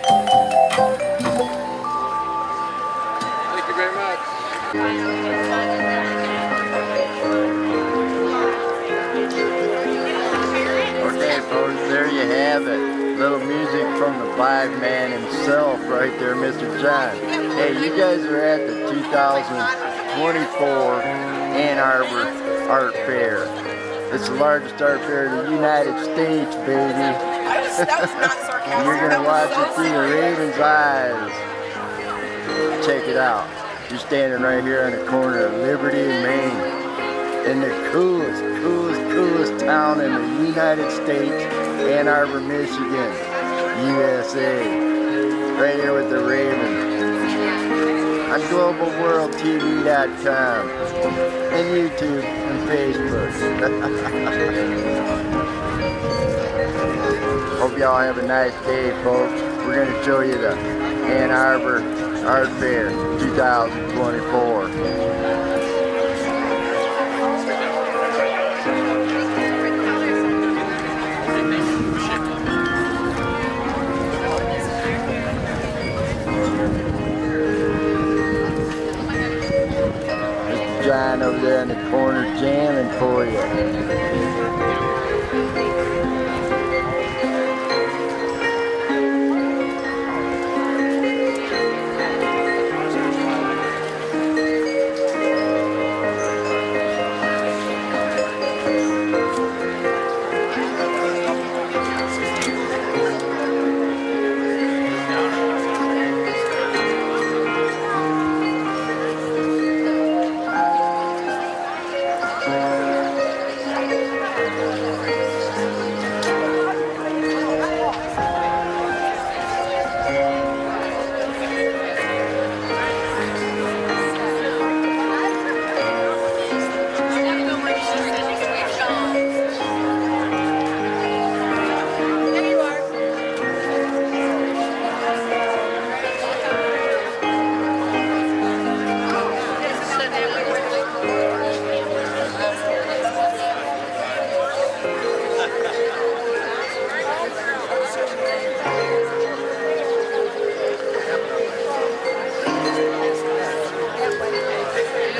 Thank you very much. Okay, folks, there you have it. Little music from the live man himself right there, Mr. John. Hey, you guys are at the 2024 Ann Arbor Art Fair. It's the largest art fair in the United States, baby. That was not sarcastic. You're going to watch it through the Raven's eyes. Check it out. You're standing right here on the corner of Liberty and Main, in the coolest town in the United States, Ann Arbor, Michigan, USA. Right here with the Raven on globalworldtv.com and YouTube and Facebook. Hope y'all have a nice day, folks. We're going to show you the Ann Arbor Art Fair 2024. John over there in the corner jamming for you.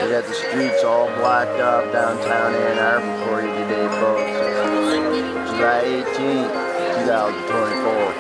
We got the streets all blocked off downtown Ann Arbor for you today, folks. July 18th, 2024.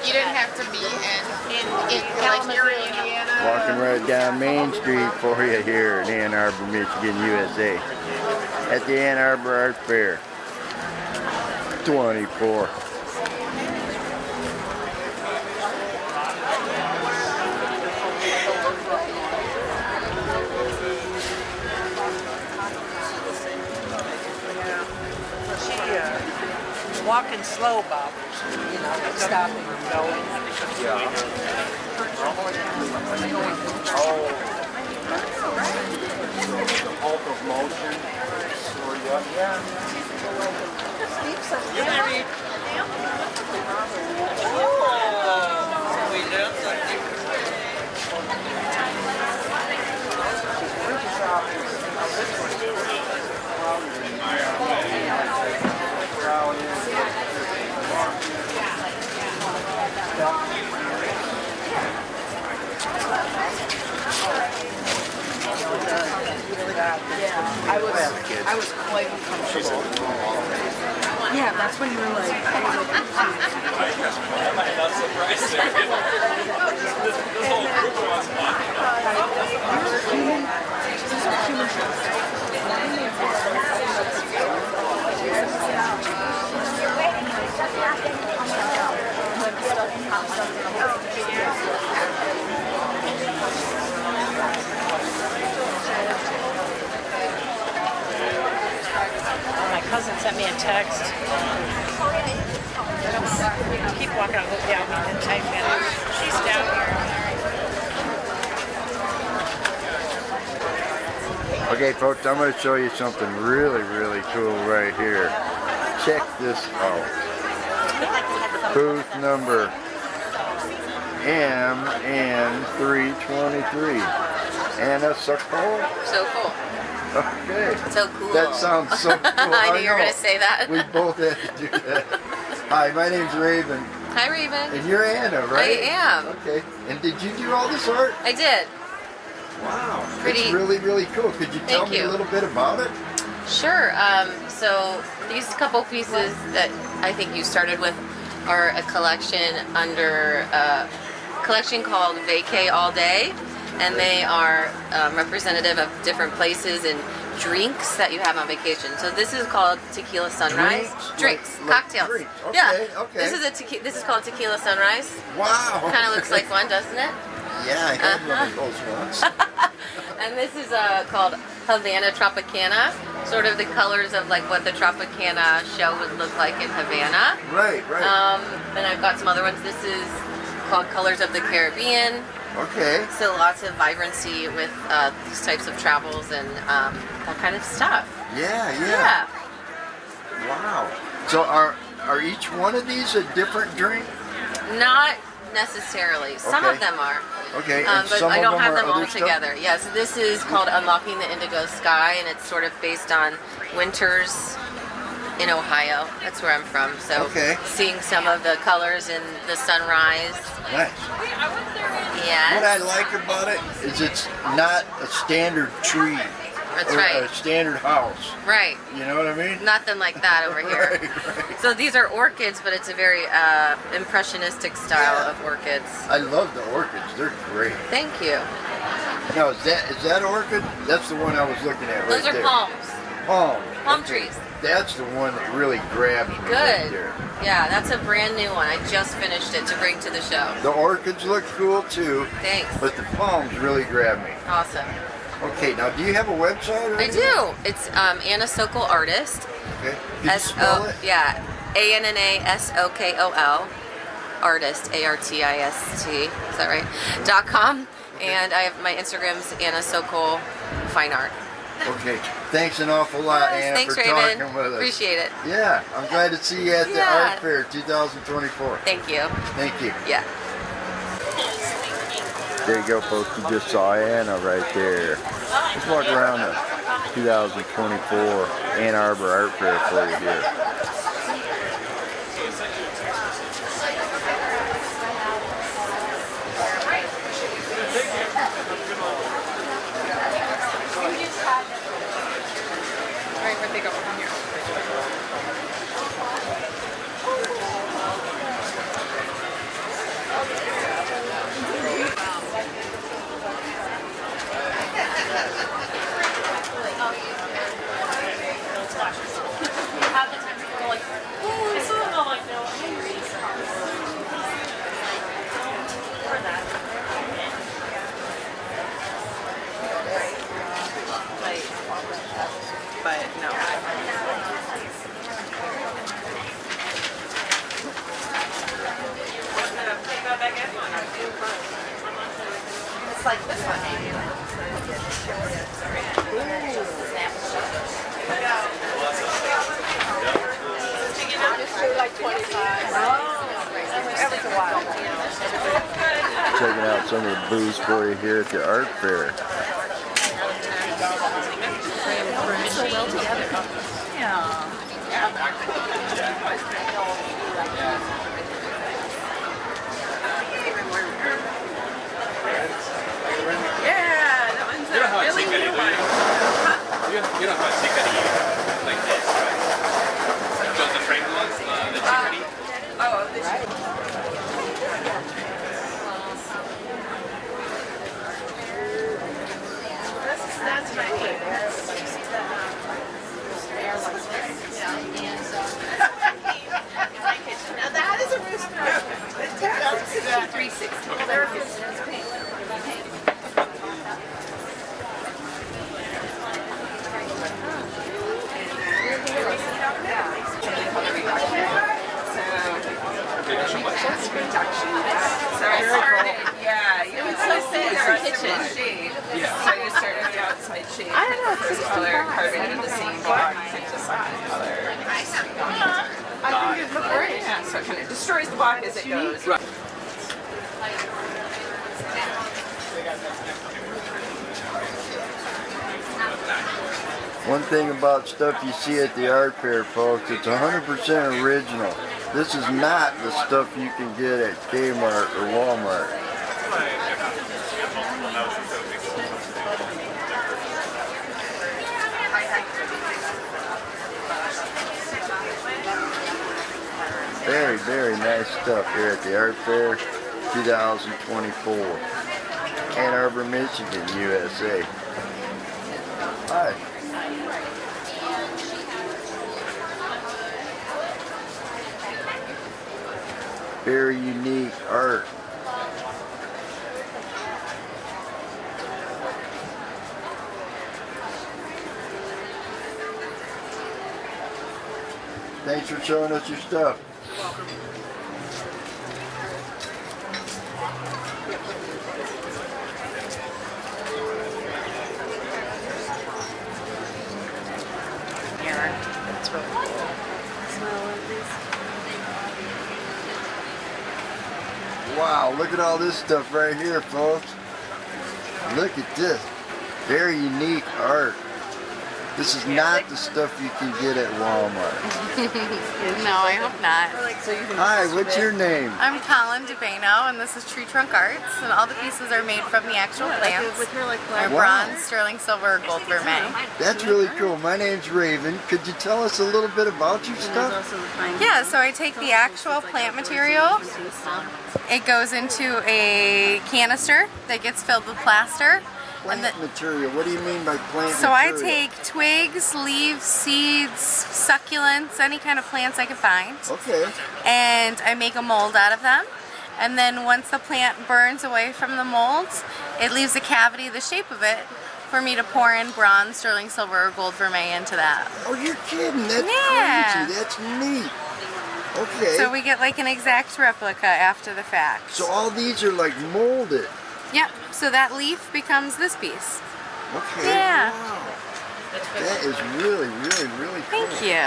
You didn't have to be in like here in Indiana. Walking right down Main Street for you here in Ann Arbor, Michigan, USA. At the Ann Arbor Art Fair 24. Walking slow bothers, you know, stopping and going. Yeah. Halt of motion. I was quite uncomfortable. Yeah, that's when you were like, my cousin sent me a text. Keep walking, I'll go down and type in. She's down here. Okay, folks, I'm going to show you something really, really cool right here. Check this out. Booth number MN323. Anna Sokol. So cool. Okay. So cool. That sounds so cool. I knew you were going to say that. We both had to do that. Hi, my name's Raven. Hi, Raven. And you're Anna, right? I am. Okay. And did you do all this art? I did. Wow. Pretty- It's really, really cool. Could you tell Thank me you. a little bit about it? Sure. So these couple pieces that I think you started with are a collection under a collection called Vacay All Day, and they are representative of different places and drinks that you have on vacation. So this is called Tequila Sunrise. Drinks, Like cocktails. drinks. Okay, Yeah. okay. This is called Tequila Sunrise. Wow. Kind of looks like one, doesn't it? Yeah, I had one of those once. And this is called Havana Tropicana, sort of the colors of like what the Tropicana show would look like in Havana. Right, right. Then I've got some other ones. This is called Colors of the Caribbean. Okay. So lots of vibrancy with these types of travels and that kind of stuff. Yeah, yeah. Yeah. Wow. So are each one of these a different drink? Not necessarily. Some Okay. of them are. Okay, and But some I of don't them have are them all other stuff? together. Yeah, so this is called Unlocking the Indigo Sky, and it's sort of based on winters in Ohio. That's where I'm from. So Okay. seeing some of the colors in the sunrise. Nice. Yes. What I like about it is it's not a standard tree. That's or right. a standard house. Right. You know what I mean? Nothing like that over here. Right, right. So these are orchids, but it's a very impressionistic style Yeah. of orchids. I love the orchids. They're great. Thank you. Now, is that orchid? That's the one I was looking at right Those are there. palms. Palms. Palm Okay. trees. That's the one that really grabs me right Good. there. Yeah, that's a brand new one. I just finished it to bring to the show. The orchids look cool too, Thanks. but the palms really grab me. Awesome. Okay, now do you have a website? Or I anything? do. It's Anna Sokol Artist. Okay. Can you spell it? Yeah, ANNASOKOL Artist, ARTIST. Is that right? .com. And I have my Instagram's Anna Sokol Fine Art. Okay. Thanks an awful lot, Yes, Anna, thanks, for Raven. talking with us. Appreciate it. Yeah, I'm glad to see you at the Yeah. Art Fair 2024. Thank you. Thank you. Yeah. There you go, folks. You just saw Anna right there. Let's walk around the 2024 Ann Arbor Art Fair for you here. Alright, where'd they go from here? But no. It's like this one. Just do like 25. Every once in a while. Checking out some of the booths for you here at the Art Fair. So well together. Yeah, that one's a really new one. You don't have to take that. shape. I don't know, it's First 60 color bucks. carving into the same block and just second color. I think it look great. Yeah, so it kind of destroys the block as it goes. One thing about stuff you see at the art fair, folks, it's 100% original. This is not the stuff you can get at Kmart or Walmart. Very, very nice stuff here at the Art Fair 2024. Ann Arbor, Michigan, USA. Hi. Very unique art. Thanks for showing us your stuff. That's really cool. Wow, look at all this stuff right here, folks. Look at this. Very unique art. This is not the stuff you can get at Walmart. No, I hope not. Hi, what's your name? I'm Colin DeBano, and this is Tree Trunk Arts, and all the pieces are made from the actual plants. They're bronze, sterling silver, or gold vermeil. That's really cool. My name's Raven. Could you tell us a little bit about your stuff? Yeah, so I take the actual plant material. It goes into a canister that gets filled with plaster. Plant material. What do you mean by plant So material? I take twigs, leaves, seeds, succulents, any kind of plants I can find. Okay. And I make a mold out of them. And then once the plant burns away from the molds, it leaves a cavity the shape of it for me to pour in bronze, sterling silver, or gold vermeil into that. Oh, you're kidding. That's Yeah. crazy. That's neat. Okay. So we get like an exact replica after the fact. So all these are like molded. Yep, so that leaf becomes this piece. Okay. Yeah. Wow. That is really, really, really cool. Thank you.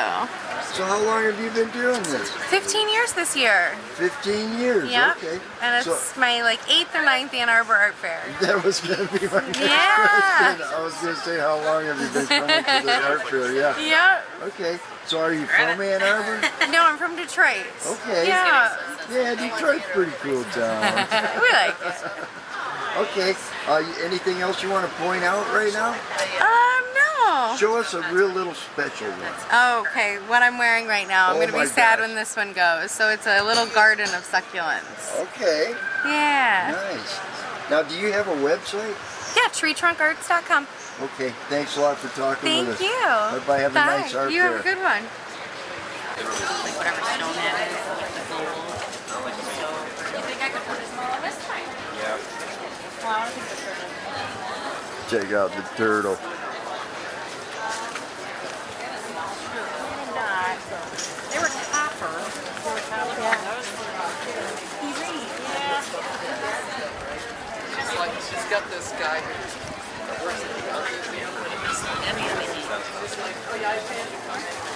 So how long have you been doing this? 15 years this year. 15 years. Yep. Okay. And it's So my like 8th or 9th Ann Arbor Art Fair. that was going to be my next Yeah. question. I was going to say, how long have you been coming to the art fair? Yeah. Yep. Okay. So are you from Ann Arbor? No, I'm from Detroit. Okay. Yeah. Yeah, Detroit's a pretty cool town. We like it. Okay. Anything else you want to point out right now? No. Show us a real little special one. Okay, what I'm wearing right now, I'm Oh going to my be sad gosh. when this one goes. So it's a little garden of succulents. Okay. Yeah. Nice. Now, do you have a website? Yeah, treetrunkarts.com. Okay. Thanks a lot for talking Thank with us. you. Bye-bye. Have a Bye. nice art You fair. have a good one. Like whatever stone that is, like the gold. You think I could put this more on this time? Yeah. Well, I don't think the turtle. Check out the turtle. They were copper. She's got this guy that works at the art museum.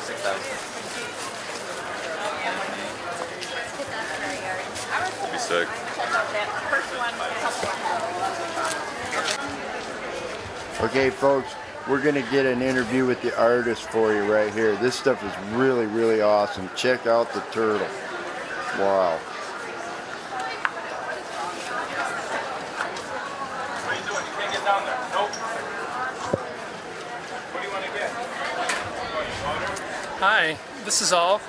6,000. Be sick. Okay, folks, we're going to get an interview with the artist for you right here. This stuff is really, really awesome. Check out the turtle. Wow. Hi, this is all.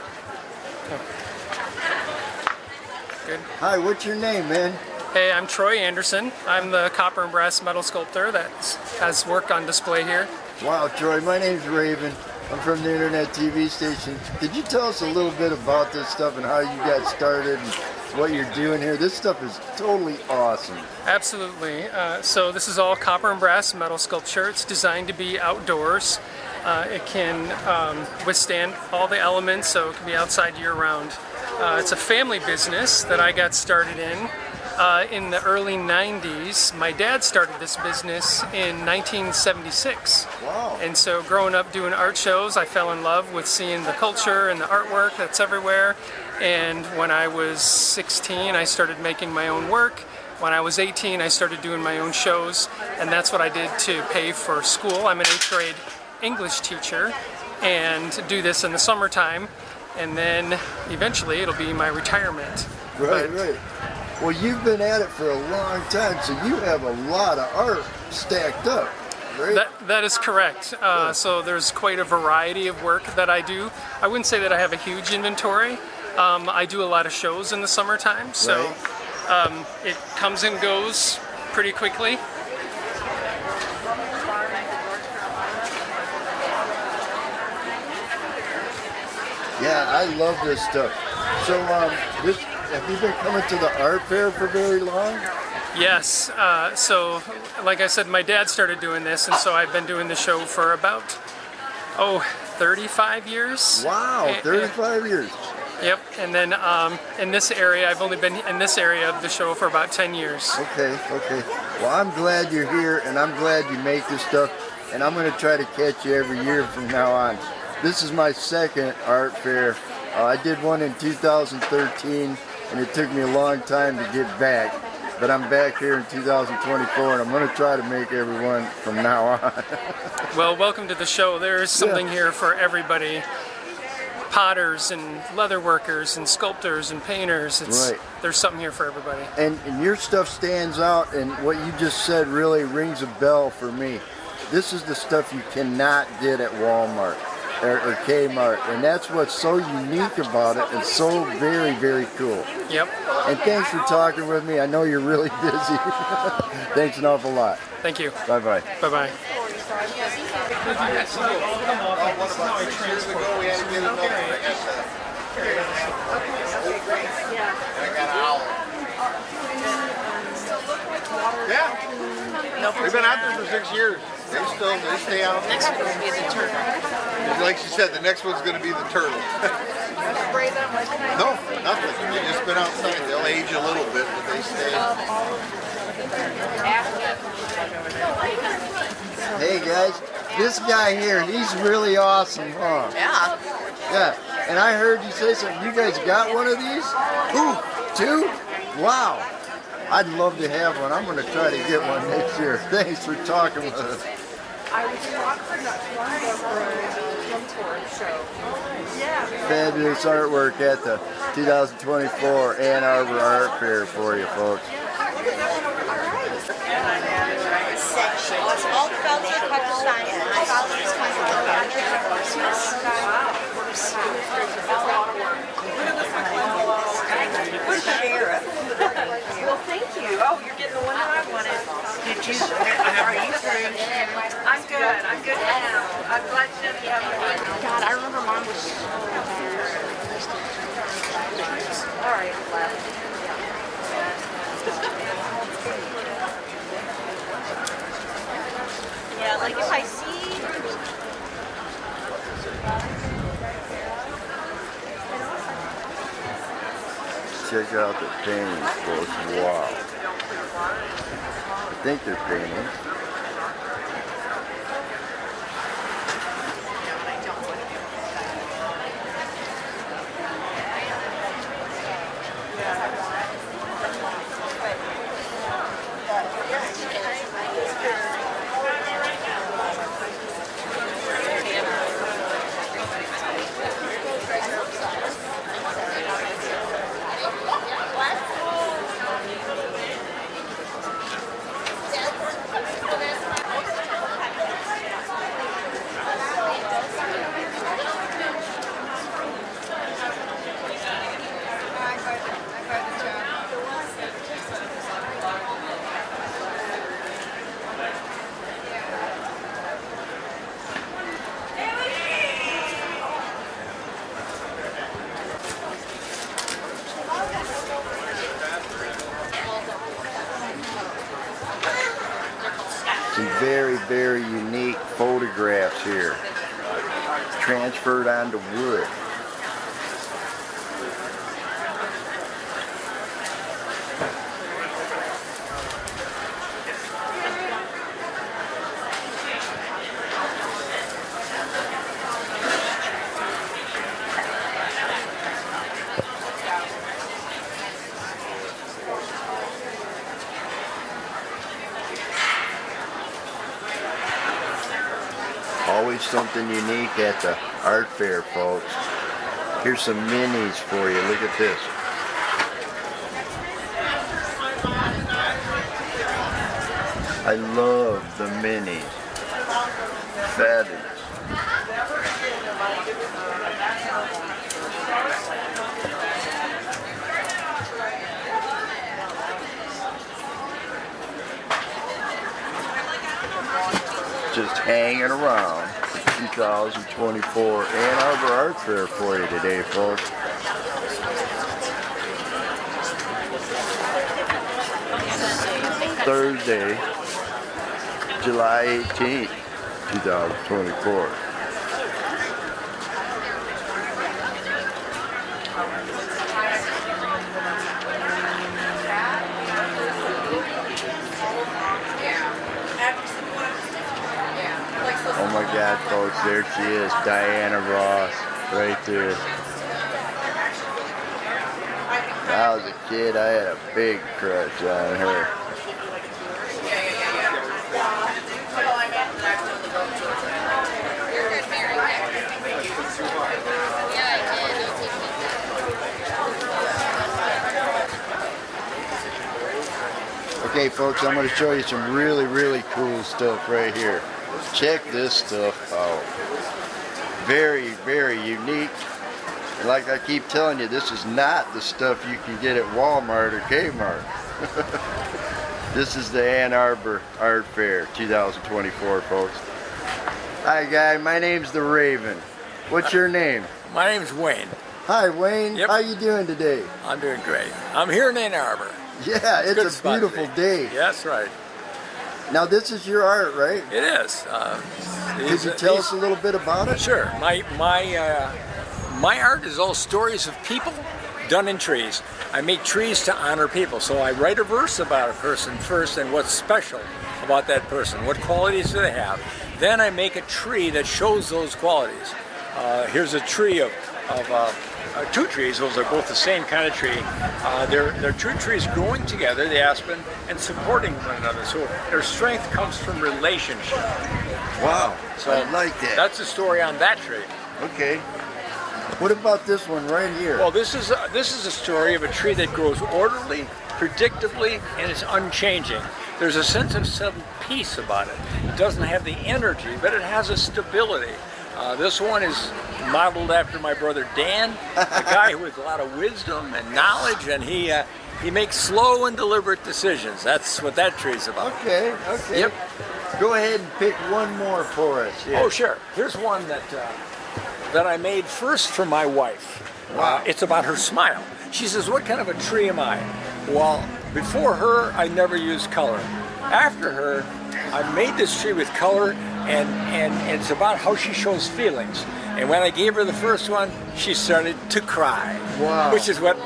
Good. Hi, what's your name, man? Hey, I'm Troy Anderson. I'm the copper and brass metal sculptor that has work on display here. Wow, Troy, my name's Raven. I'm from the internet TV station. Could you tell us a little bit about this stuff and how you got started and what you're doing here? This stuff is totally awesome. Absolutely. So this is all copper and brass metal sculpture. It's designed to be outdoors. It can withstand all the elements, so it can be outside year-round. It's a family business that I got started in in the early 90s. My dad started this business in 1976. Wow. And so growing up doing art shows, I fell in love with seeing the culture and the artwork that's everywhere. And when I was 16, I started making my own work. When I was 18, I started doing my own shows, and that's what I did to pay for school. I'm an 8th grade English teacher and do this in the summertime, and then eventually it'll be my retirement. Right, right. Well, you've been at it for a long time, so you have a lot of art stacked up, right? That is correct. So there's quite a variety of work that I do. I wouldn't say that I have a huge inventory. I do a lot of shows in the summertime, so Right. it comes and goes pretty quickly. Yeah, I love this stuff. So, have you been coming to the art fair for very long? Yes, so like I said, my dad started doing this, and so I've been doing the show for about, 35 years. Wow, 35 years. Yep, and then in this area, I've only been in this area of the show for about 10 years. Okay, okay. Well, I'm glad you're here, and I'm glad you make this stuff, and I'm going to try to catch you every year from now on. This is my second art fair. I did one in 2013, and it took me a long time to get back, but I'm back here in 2024, and I'm going to try to make everyone from now on. Well, welcome to the show. There's something here for everybody. Potters and leather workers and sculptors and painters. Right. There's something here for everybody. And your stuff stands out, and what you just said really rings a bell for me. This is the stuff you cannot get at Walmart or Kmart, and that's what's so unique about it and so very, very cool. Yep. And thanks for talking with me. I know you're really busy. Thanks an awful lot. Thank you. Bye-bye. Bye-bye. Yeah. We've been out there for 6 years. They stay out. Next one will be the turtle. Like she said, the next one's going to be the turtle. No, nothing. They just been outside. They'll age a little bit, but they stay. Hey guys, this guy here, he's really awesome, huh? Yeah. Yeah, and I heard you say something. You guys got one of these? Two? Wow. I'd love to have one. I'm going to try to get one next year. Thanks for talking with us. Fabulous artwork at the 2024 Ann Arbor Art Fair for you folks. All the belts are cut to size. Well, thank you. Oh, you're getting the one that I wanted. Did you? Are you through? I'm good. I'm good now. I'm glad to know you have one. God, I remember Mom was so All right, I'm glad. yeah, like if I see. Check out the paintings, folks. Wow. I think they're paintings. Some very, very unique photographs here, transferred onto wood. Always something unique at the art fair, folks. Here's some minis for you. Look at this. I love the minis. Fabulous. Just hanging around 2024 Ann Arbor Art Fair for you today, folks. Thursday, July 18th, 2024. Oh my God, folks, there she is, Diana Ross, right there. When I was a kid, I had a big crush on her. Okay, folks, I'm going to show you some really, really cool stuff right here. Check this stuff out. Very, very unique. Like I keep telling you, this is not the stuff you can get at Walmart or Kmart. This is the Ann Arbor Art Fair 2024, folks. Hi, guy. My name's TheRaven. What's your name? My name's Wayne. Hi, Wayne. Yep. How you doing today? I'm doing great. I'm here in Ann Arbor. Yeah, Good it's a spot beautiful to be. day. Yeah, that's right. Now, this is your art, right? It is. Could you tell us a little bit about it? Sure. My art is all stories of people done in trees. I make trees to honor people. So I write a verse about a person first and what's special about that person. What qualities do they have? Then I make a tree that shows those qualities. Here's a tree of two trees. Those are both the same kind of tree. They're two trees growing together, the aspen, and supporting one another. So their strength comes from relationship. Wow, So I like that. That's the story on that tree. Okay. What about this one right here? Well, this is a story of a tree that grows orderly, predictably, and it's unchanging. There's a sense of some peace about it. It doesn't have the energy, but it has a stability. This one is modeled after my brother Dan, a guy who has a lot of wisdom and knowledge, and he makes slow and deliberate decisions. That's what that tree's about. Okay, okay. Yep. Go ahead and pick one more for us. Here. Oh, sure. Here's one that I made first for my wife. Wow. It's about her smile. She says, "What kind of a tree am I?" Well, before her, I never used color. After her, I made this tree with color, and it's about how she shows feelings. And when I gave her the first one, she started to cry. Wow. Which is what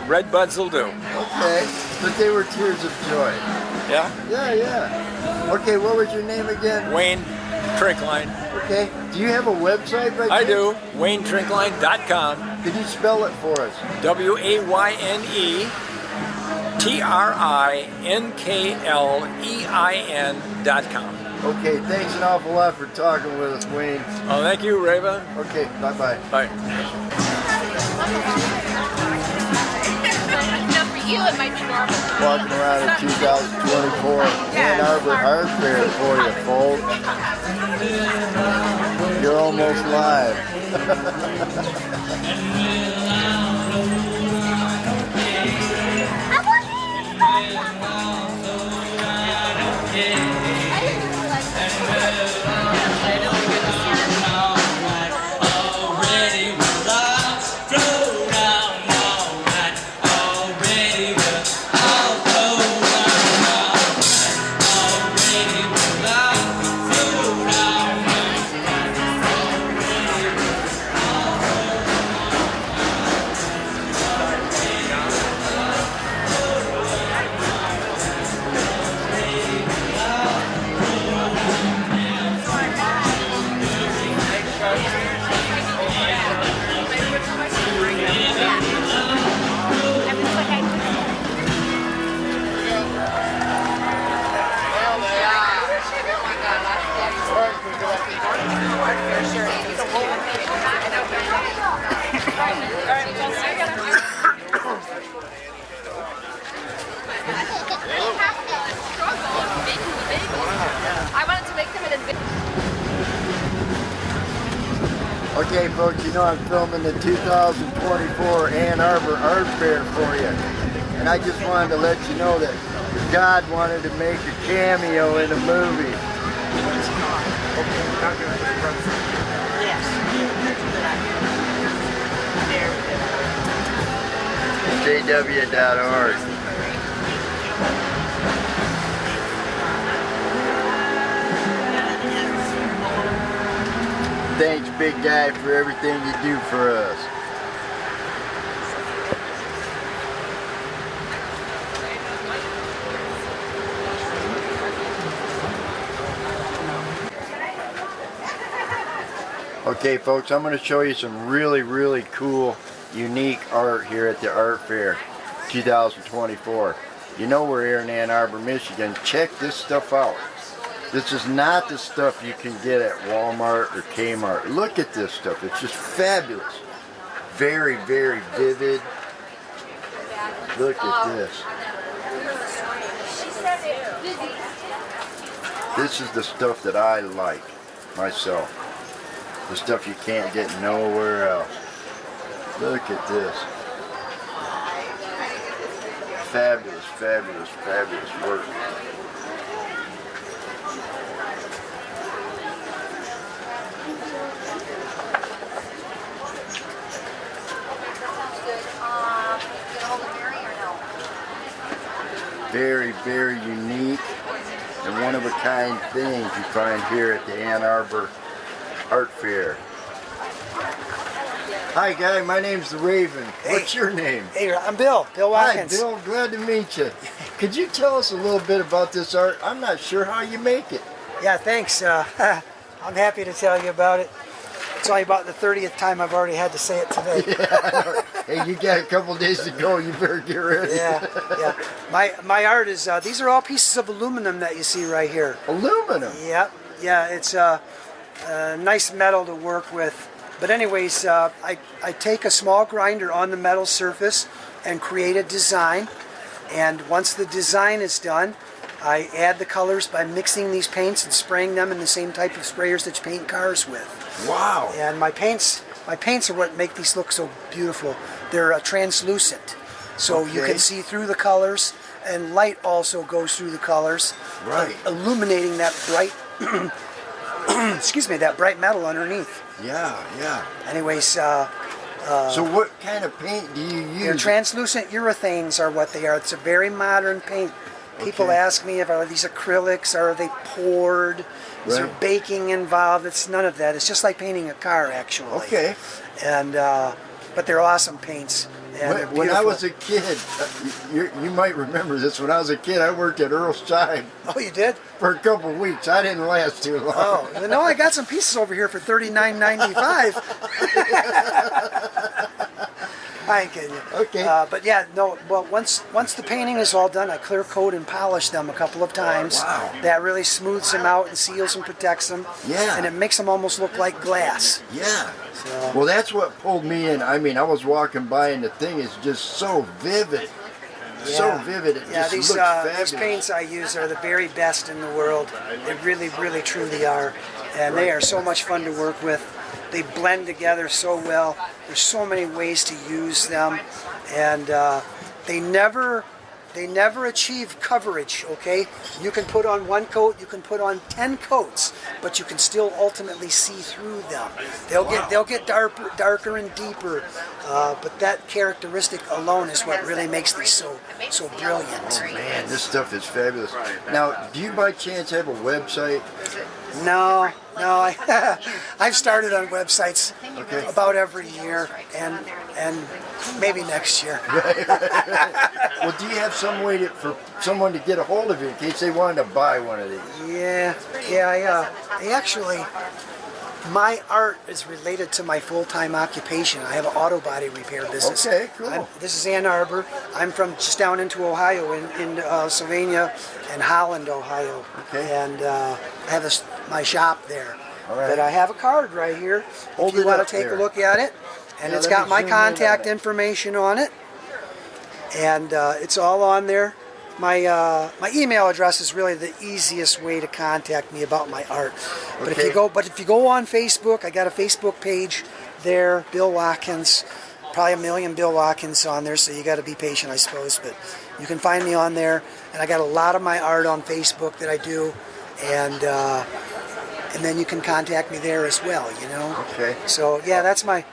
red buds will do. Okay, but they were tears of joy. Yeah? Yeah, yeah. Okay, what was your name again? Wayne Trinkline. Okay, do you have a website right I there? do. WayneTrinkline.com. Could you spell it for us? WayneTrinklein.com. Okay, thanks an awful lot for talking with us, Wayne. Oh, thank you, Raven. Okay, bye-bye. Bye. No, for you it might be normal. Walking around in 2024 Ann Arbor Art Fair for you, folks. You're almost live. Okay, folks, you know I'm filming the 2024 Ann Arbor Art Fair for you. And I just wanted to let you know that God wanted to make a cameo in a movie. JW.org. Thanks, big guy, for everything you do for us. Okay, folks, I'm going to show you some really cool, unique art here at the Art Fair 2024. You know we're here in Ann Arbor, Michigan. Check this stuff out. This is not the stuff you can get at Walmart or Kmart. Look at this stuff. It's just fabulous. Very vivid. Look at this. This is the stuff that I like myself. The stuff you can't get nowhere else. Look at this. Fabulous work. Very unique and one-of-a-kind things you find here at the Ann Arbor Art Fair. Hi, guy. My name's TheRaven. Hey. What's your name? Hey, I'm Bill Watkins. Hi, Bill. Glad to meet you. Could you tell us a little bit about this art? I'm not sure how you make it. Yeah, thanks. I'm happy to tell you about it. It's only about the 30th time I've already had to say it today. Yeah. Hey, you got a couple days to go. You better get ready. Yeah. My art is, these are all pieces of aluminum that you see right here. Aluminum? Yeah. It's a nice metal to work with. But anyways, I take a small grinder on the metal surface and create a design. And once the design is done, I add the colors by mixing these paints and spraying them in the same type of sprayers that you paint cars with. Wow. And my paints are what make these look so beautiful. They're translucent, so you can see through the colors, and light also goes through the colors, right, illuminating that bright excuse me, that bright metal underneath. Yeah. Anyways, so what kind of paint do you use? Your translucent urethanes are what they are. It's a very modern paint. People ask me, are these acrylics? Are they poured? Is there baking involved? It's none of that. It's just like painting a car, actually. Okay. And but they're awesome paints. And when I was a kid, you might remember this. When I was a kid, I worked at Earl's Time. Oh, you did? For a couple of weeks. I didn't last too long. Oh, no, I got some pieces over here for $39.95. I ain't kidding you. Okay. But yeah, no. Well, once the painting is all done, I clear coat and polish them a couple of times. Wow. That really smooths them out and seals and protects them. Yeah. And it makes them almost look like glass. Yeah. So. Well, that's what pulled me in. I mean, I was walking by and the thing is just so vivid. Yeah. So vivid. It just looks fabulous. These paints I use are the very best in the world. They really truly are. And they are so much fun to work with. They blend together so well. There's so many ways to use them, and they never achieve coverage. Okay, you can put on one coat, you can put on 10 coats, but you can still ultimately see through them. They'll get darker and deeper, but that characteristic alone is what really makes these so brilliant. Oh man, this stuff is fabulous. Now, do you by chance have a website? No, I've started on websites about every year, and maybe next year. Well, do you have some way for someone to get a hold of you in case they wanted to buy one of these? Yeah. I actually, my art is related to my full-time occupation. I have an auto body repair business. Okay, cool. This is Ann Arbor. I'm from just down into Ohio, in Sylvania and Holland, Ohio. Okay. And I have my shop there. All right. But I have a card right here. Hold if you it want up to take there. a look at it. And Yeah, it's let got me my zoom in on contact it. information on it. And it's all on there. my email address is really the easiest way to contact me about my art. But if you go on Facebook, I got a Facebook page there, Bill Watkins. Probably a million Bill Watkins on there, so you got to be patient, I suppose. But you can find me on there, and I got a lot of my art on Facebook that I do, and then you can contact me there as well. You know. Okay. So yeah, that's my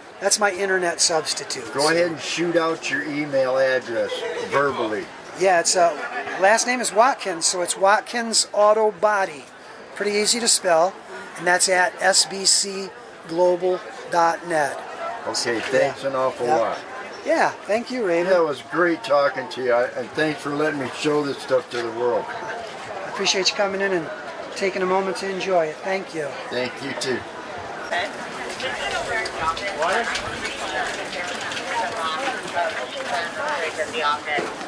internet substitute. Go ahead and shoot out your email address verbally. Yeah, it's last name is Watkins, so it's Watkins Auto Body. Pretty easy to spell, and that's at sbcglobal.net. Okay, thanks an awful lot. Yeah, thank you, Raven. Yeah, it was great talking to you, and thanks for letting me show this stuff to the world. I appreciate you coming in and taking a moment to enjoy it. Thank you. Thank you too.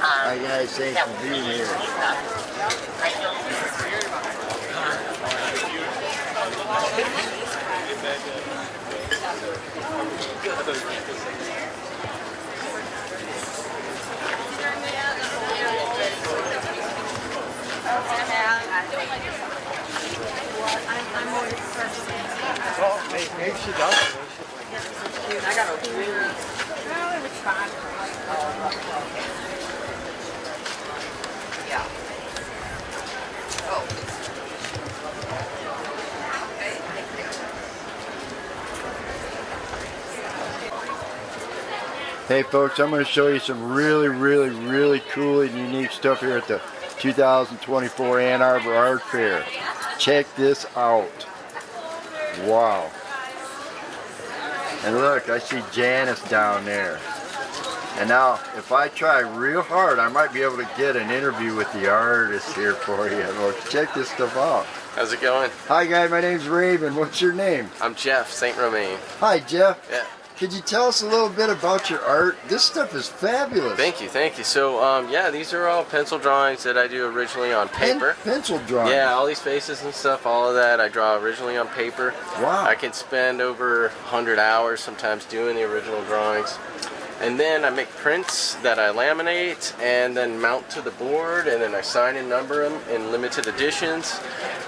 Hi guys, thanks for being here. Well, maybe she does. I got a really... Well, it was fine. Yeah. Oh. Hey folks, I'm going to show you some really cool and unique stuff here at the 2024 Ann Arbor Art Fair. Check this out. Wow. And look, I see Janice down there. And now, if I try real hard, I might be able to get an interview with the artist here for you. Well, check this stuff out. How's it going? Hi guys, my name's Raven. What's your name? I'm Jeff, St. Romain. Hi Jeff. Yeah. Could you tell us a little bit about your art? This stuff is fabulous. Thank you. So, yeah, these are all pencil drawings that I do originally on paper. Pencil drawings? Yeah, all these faces and stuff, all of that I draw originally on paper. Wow. I can spend over 100 hours sometimes doing the original drawings. And then I make prints that I laminate and then mount to the board, and then I sign and number them in limited editions.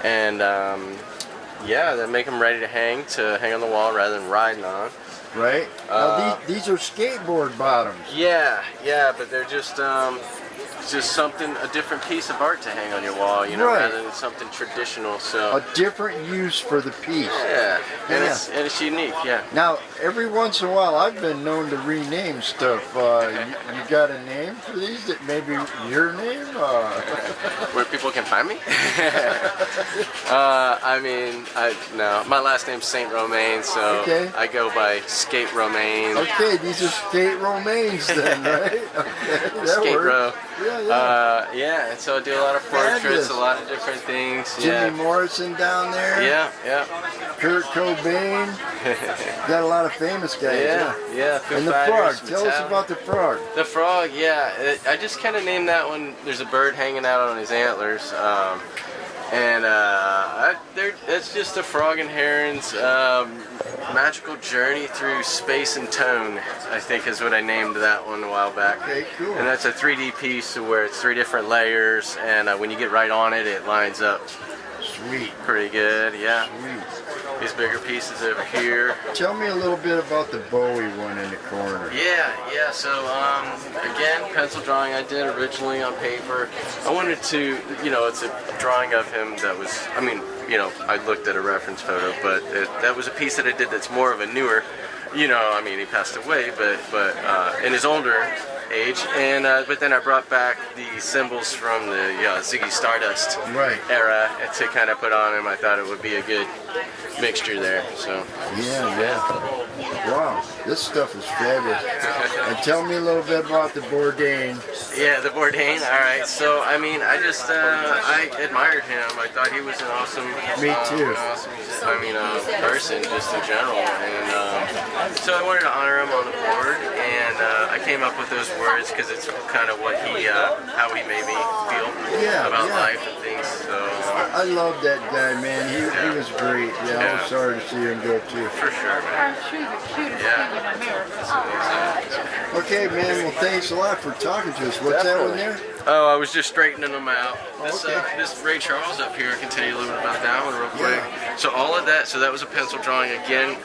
And, yeah, then make them ready to hang on the wall rather than riding on. Right? Now these are skateboard bottoms. Yeah, but they're just something, a different piece of art to hang on your wall, you know, right, rather than something traditional. So a different use for the piece. Yeah, and it's unique. Yeah. Now, every once in a while, I've been known to rename stuff. You got a name for these? That maybe your name? Where people can find me? No, my last name's St. Romain, so okay, I go by Skate Romain. Okay, these are Skate Romains then, right? Okay, Skate Row. Yeah. And so I do a lot of portraits, a lot of different things. Jimmy Morrison down there. Yeah. Kurt Cobain. Got a lot of famous guys. Yeah. And the frog. Tell us about the frog. The frog, yeah. I just kind of named that one. There's a bird hanging out on his antlers. It's just a frog and heron's magical journey through space and tone, I think is what I named that one a while back. Okay, cool. And that's a 3D piece where it's 3 different layers, and when you get right on it, it lines up. Sweet. Pretty good, yeah. Sweet. These bigger pieces over here. Tell me a little bit about the Bowie one in the corner. Yeah. So again, pencil drawing I did originally on paper. I wanted to, it's a drawing of him that was, I looked at a reference photo, but that was a piece that I did that's more of a newer, he passed away, but in his older age, and but then I brought back the symbols from the Ziggy Stardust era to kind of put on him. I thought it would be a good mixture there. So yeah. Wow, this stuff is fabulous. And tell me a little bit about the Bourdain. Yeah, the Bourdain. All right. So I admired him. I thought he was an awesome. Me too. Person just in general, and so I wanted to honor him on the board, and I came up with those words because it's kind of what how he made me feel about life and things. So I love that guy, man. He was great. Yeah, I was sorry to see him go too. for sure, man. Yeah. Okay, man. Well, thanks a lot for talking to us. What's that one there? Oh, I was just straightening them out. This, okay. This Ray Charles up here, I can tell you a little bit about that one real quick. So all of that, so that was a pencil drawing again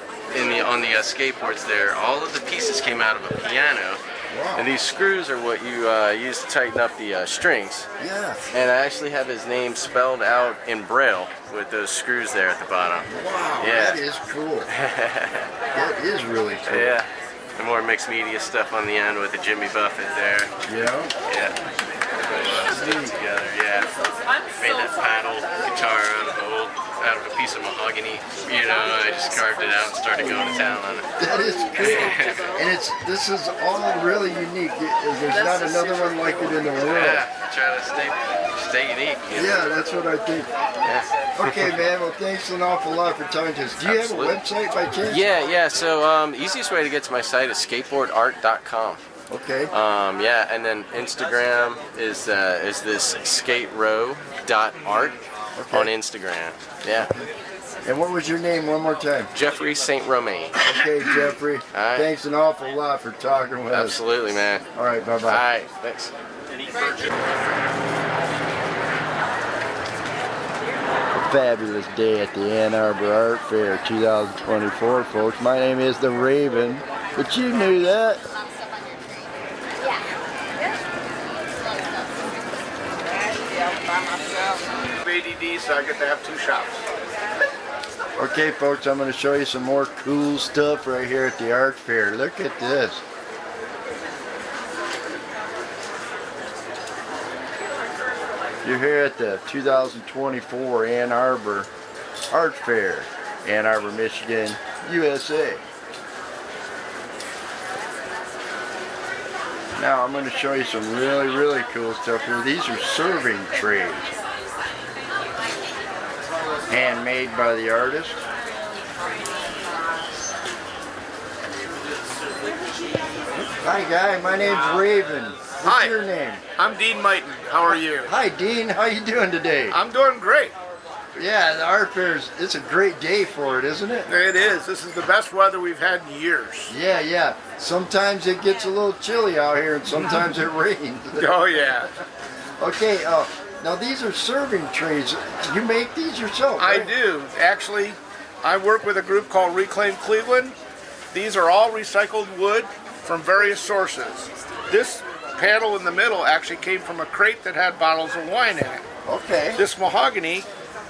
on the skateboards there. All of the pieces came out of a piano. Wow. And these screws are what you use to tighten up the strings. Yeah. And I actually have his name spelled out in Braille with those screws there at the bottom. Wow, Yeah. that is cool. That is really cool. Yeah. The more mixed media stuff on the end with the Jimmy Buffett there. Yeah. Yeah. Together, yeah. Made that paddle guitar out of a piece of mahogany. You know, I just carved it out and started going to town on it. That is cool. And this is all really unique. There's not another one like it in the world. Yeah, try to stay unique. You know? Yeah, that's what I think. Yeah. Okay, man. Well, thanks an awful lot for talking to us. Do you have a website by chance? Yeah. So easiest way to get to my site is skateboardart.com. Okay. Yeah, and then Instagram is this skaterow.art on Instagram. Yeah. And what was your name one more time? Jeffrey St. Romain. Okay, Jeffrey. All right. Thanks an awful lot for talking with us. Absolutely, man. All right, bye-bye. All right, thanks. A fabulous day at the Ann Arbor Art Fair 2024, folks. My name is TheRaven, but you knew that. ADD, so I get to have two shops. Okay, folks, I'm going to show you some more cool stuff right here at the art fair. Look at this. You're here at the 2024 Ann Arbor Art Fair, Ann Arbor, Michigan, USA. Now I'm going to show you some really cool stuff here. These are serving trays. Handmade by the artist. Hi guy, my name's Raven. What's your name? I'm Dean Mighton. How are you? Hi Dean, how you doing today? I'm doing great. Yeah, the art fair it's a great day for it, isn't it? It is. This is the best weather we've had in years. Yeah. Sometimes it gets a little chilly out here and sometimes it rains. Oh yeah. Okay, now these are serving trays. You make these yourself, right? I do. Actually, I work with a group called Reclaim Cleveland. These are all recycled wood from various sources. This panel in the middle actually came from a crate that had bottles of wine in it. Okay. This mahogany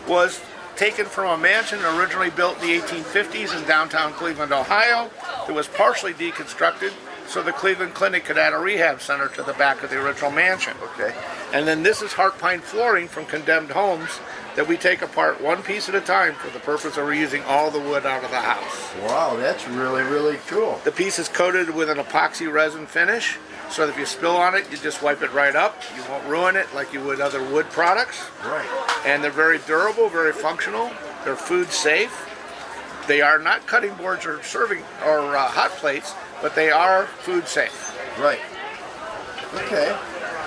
was taken from a mansion originally built in the 1850s in downtown Cleveland, Ohio. It was partially deconstructed so the Cleveland Clinic could add a rehab center to the back of the original mansion. Okay. And then this is heart pine flooring from condemned homes that we take apart one piece at a time for the purpose of reusing all the wood out of the house. Wow, that's really cool. The piece is coated with an epoxy resin finish, so that if you spill on it, you just wipe it right up. You won't ruin it like you would other wood products. Right. And they're very durable, very functional. They're food safe. They are not cutting boards or serving or hot plates, but they are food safe. Right. Okay.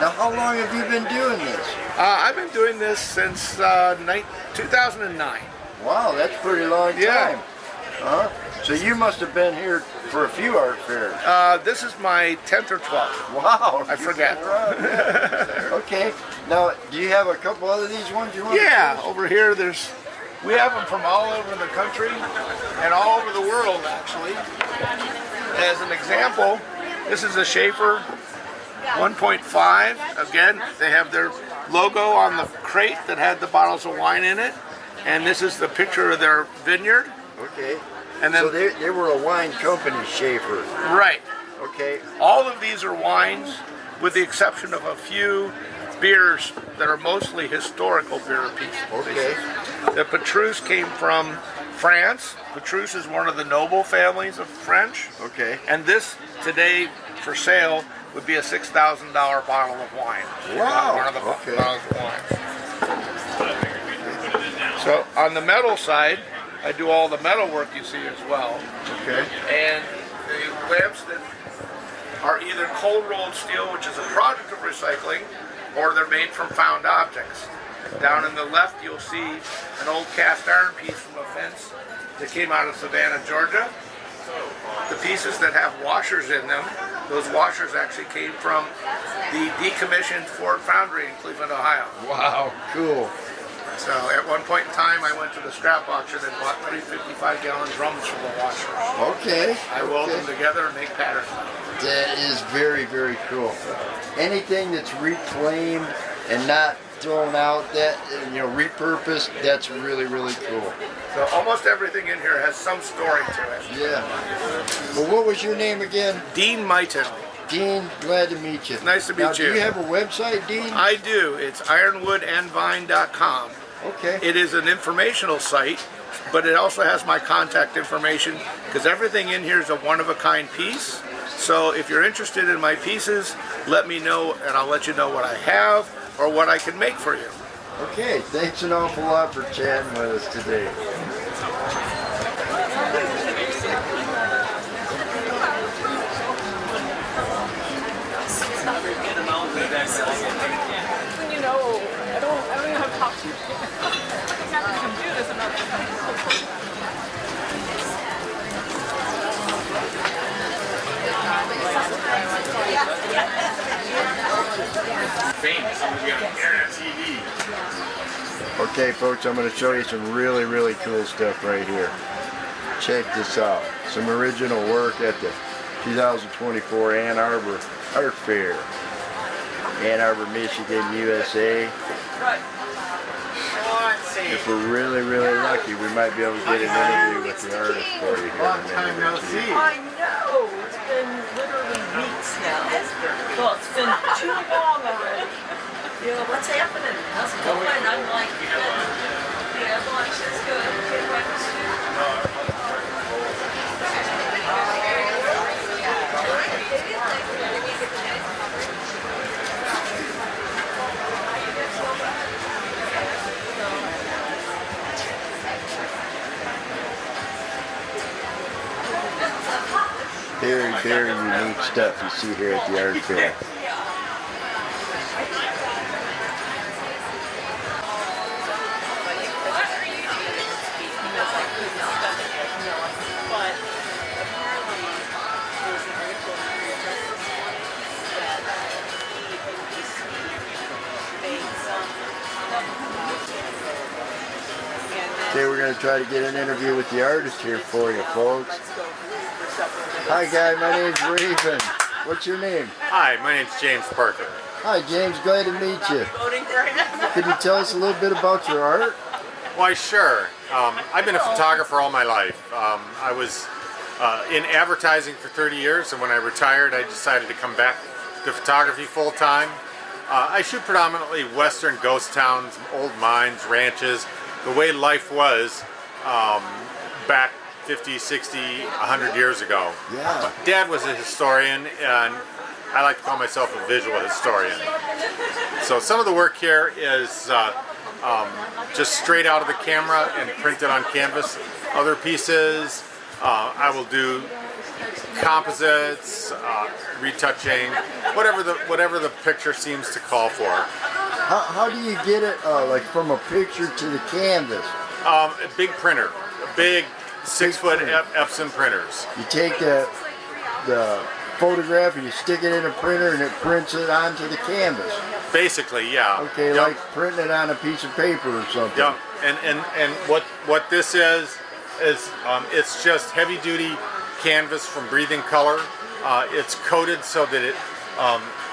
Now, how long have you been doing this? I've been doing this since 2009. Wow, that's a pretty long time. Yeah. So you must have been here for a few art fairs. This is my 10th or 12th. Wow. I forget. Okay. Now, do you have a couple other these ones you want Yeah, to show us? over here we have them from all over the country and all over the world, actually. As an example, this is a Schaefer 1.5. Again, they have their logo on the crate that had the bottles of wine in it. And this is the picture of their vineyard. Okay. And then, so they were a wine company, Schaefer. right. Okay. All of these are wines, with the exception of a few beers that are mostly historical beer pieces. Okay. The Petrus came from France. Petrus is one of the noble families of French. Okay. And this, today, for sale, would be a $6,000 bottle of wine. Wow. One of the Okay. bottles of wine. So, on the metal side, I do all the metal work you see as well. Okay. And the lamps that are either cold rolled steel, which is a product of recycling, or they're made from found objects. Down in the left, you'll see an old cast iron piece from a fence that came out of Savannah, Georgia. The pieces that have washers in them, those washers actually came from the decommissioned Ford Foundry in Cleveland, Ohio. Wow, cool. So at one point in time, I went to the scrap auction and bought 3 55-gallon drums from the washers. Okay. I weld them together and make patterns. That is very, very cool. Anything that's reclaimed and not thrown out, that, you know, repurposed, that's really, really cool. So almost everything in here has some story to it. Yeah. Well, what was your name again? Dean Mighton. Dean, glad to meet you. Nice to meet now, you. Do you have a website, Dean? I do. It's ironwoodandvine.com. Okay. It is an informational site, but it also has my contact information because everything in here is a one-of-a-kind piece. So if you're interested in my pieces, let me know and I'll let you know what I have or what I can make for you. Okay, thanks an awful lot for chatting with us today. You know, I don't even have to talk to you. I'm not going to do this another time. Famous. Somebody's got internet TV. Okay, folks, I'm going to show you some really, really cool stuff right here. Check this out. Some original work at the 2024 Ann Arbor Art Fair. Ann Arbor, Michigan, USA. If we're really, really lucky, we might be able to get an interview with the artist for you here in a minute or two. I know! It's been literally weeks now. Well, it's been too long already. You know, what's happening? How's it going? I'm like, yeah, lunch is good. Okay, breakfast food. Very, very unique stuff you see here at the art fair. Okay, we're going to try to get an interview with the artist here for you, folks. Hi, guy. My name's Raven. What's your name? Hi, my name's James Parker. Hi, James. Glad to meet you. Could you tell us a little bit about your art? Why, sure. I've been a photographer all my life. I was in advertising for 30 years, and when I retired, I decided to come back to photography full time. I shoot predominantly western ghost towns, old mines, ranches, the way life was back 50, 60, 100 years ago. Yeah. Dad was a historian, and I like to call myself a visual historian. So some of the work here is just straight out of the camera and printed on canvas. Other pieces, I will do composites, retouching, whatever the picture seems to call for. How do you get it, like from a picture to the canvas? A big printer, a big 6-foot Epson printers. You take the photograph and you stick it in a printer and it prints it onto the canvas. Basically, yeah. Okay, yep. Like printing it on a piece of paper or something. Yeah, and what this is it's just heavy duty canvas from Breathing Color. It's coated so that it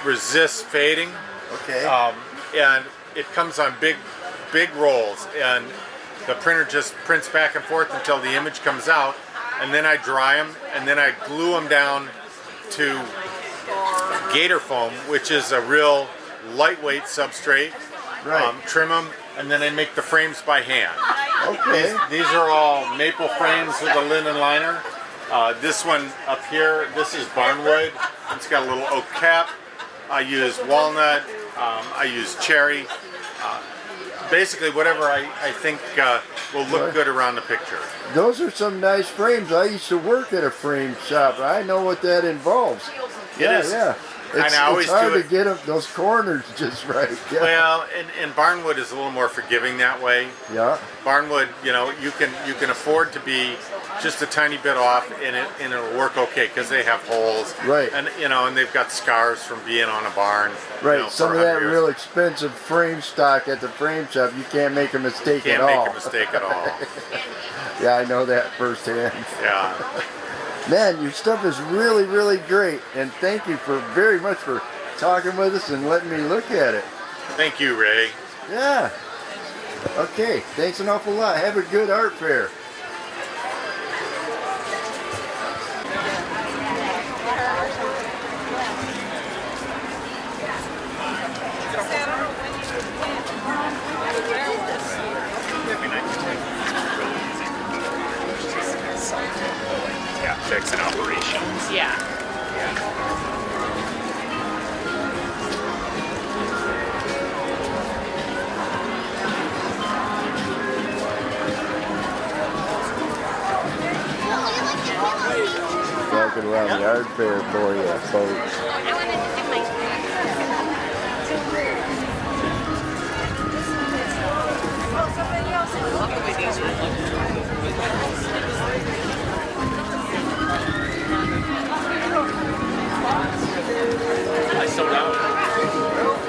resists fading. Okay. And it comes on big rolls, and the printer just prints back and forth until the image comes out, and then I dry them, and then I glue them down to gator foam, which is a real lightweight substrate. Right. Trim them, and then I make the frames by hand. Okay. These are all maple frames with a linen liner. This one up here, this is barnwood. It's got a little oak cap. I use walnut. I use cherry. Basically, whatever I think will look good around the picture. Those are some nice frames. I used to work at a frame shop. I know what that involves. Yeah, yeah. It's I always hard do to it. get them, those corners just right. Yeah. Well, and barnwood is a little more forgiving that way. Yeah. Barnwood, you know, you can afford to be just a tiny bit off, and it'll work okay because they have holes. Right. And you know, and they've got scars from being on a barn. Right. You know, Some for of that 100 years. real expensive frame stock at the frame shop, you can't make a mistake Can't at all. make a mistake at all. Yeah, I know that firsthand. Yeah. Man, your stuff is really, really great, and thank you very much for talking with us and letting me look at it. Thank you, Ray. Yeah. Okay, thanks an awful lot. Have a good art fair. Fix and operations. Yeah. Walking around the art fair for you, folks. I sold out.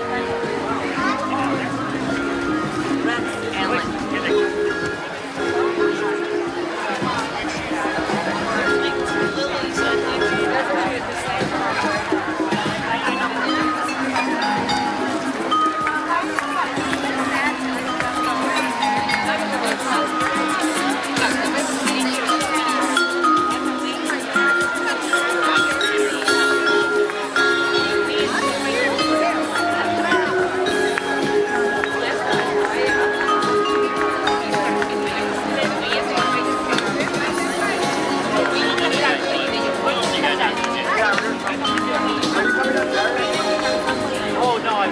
Oh, no, I'm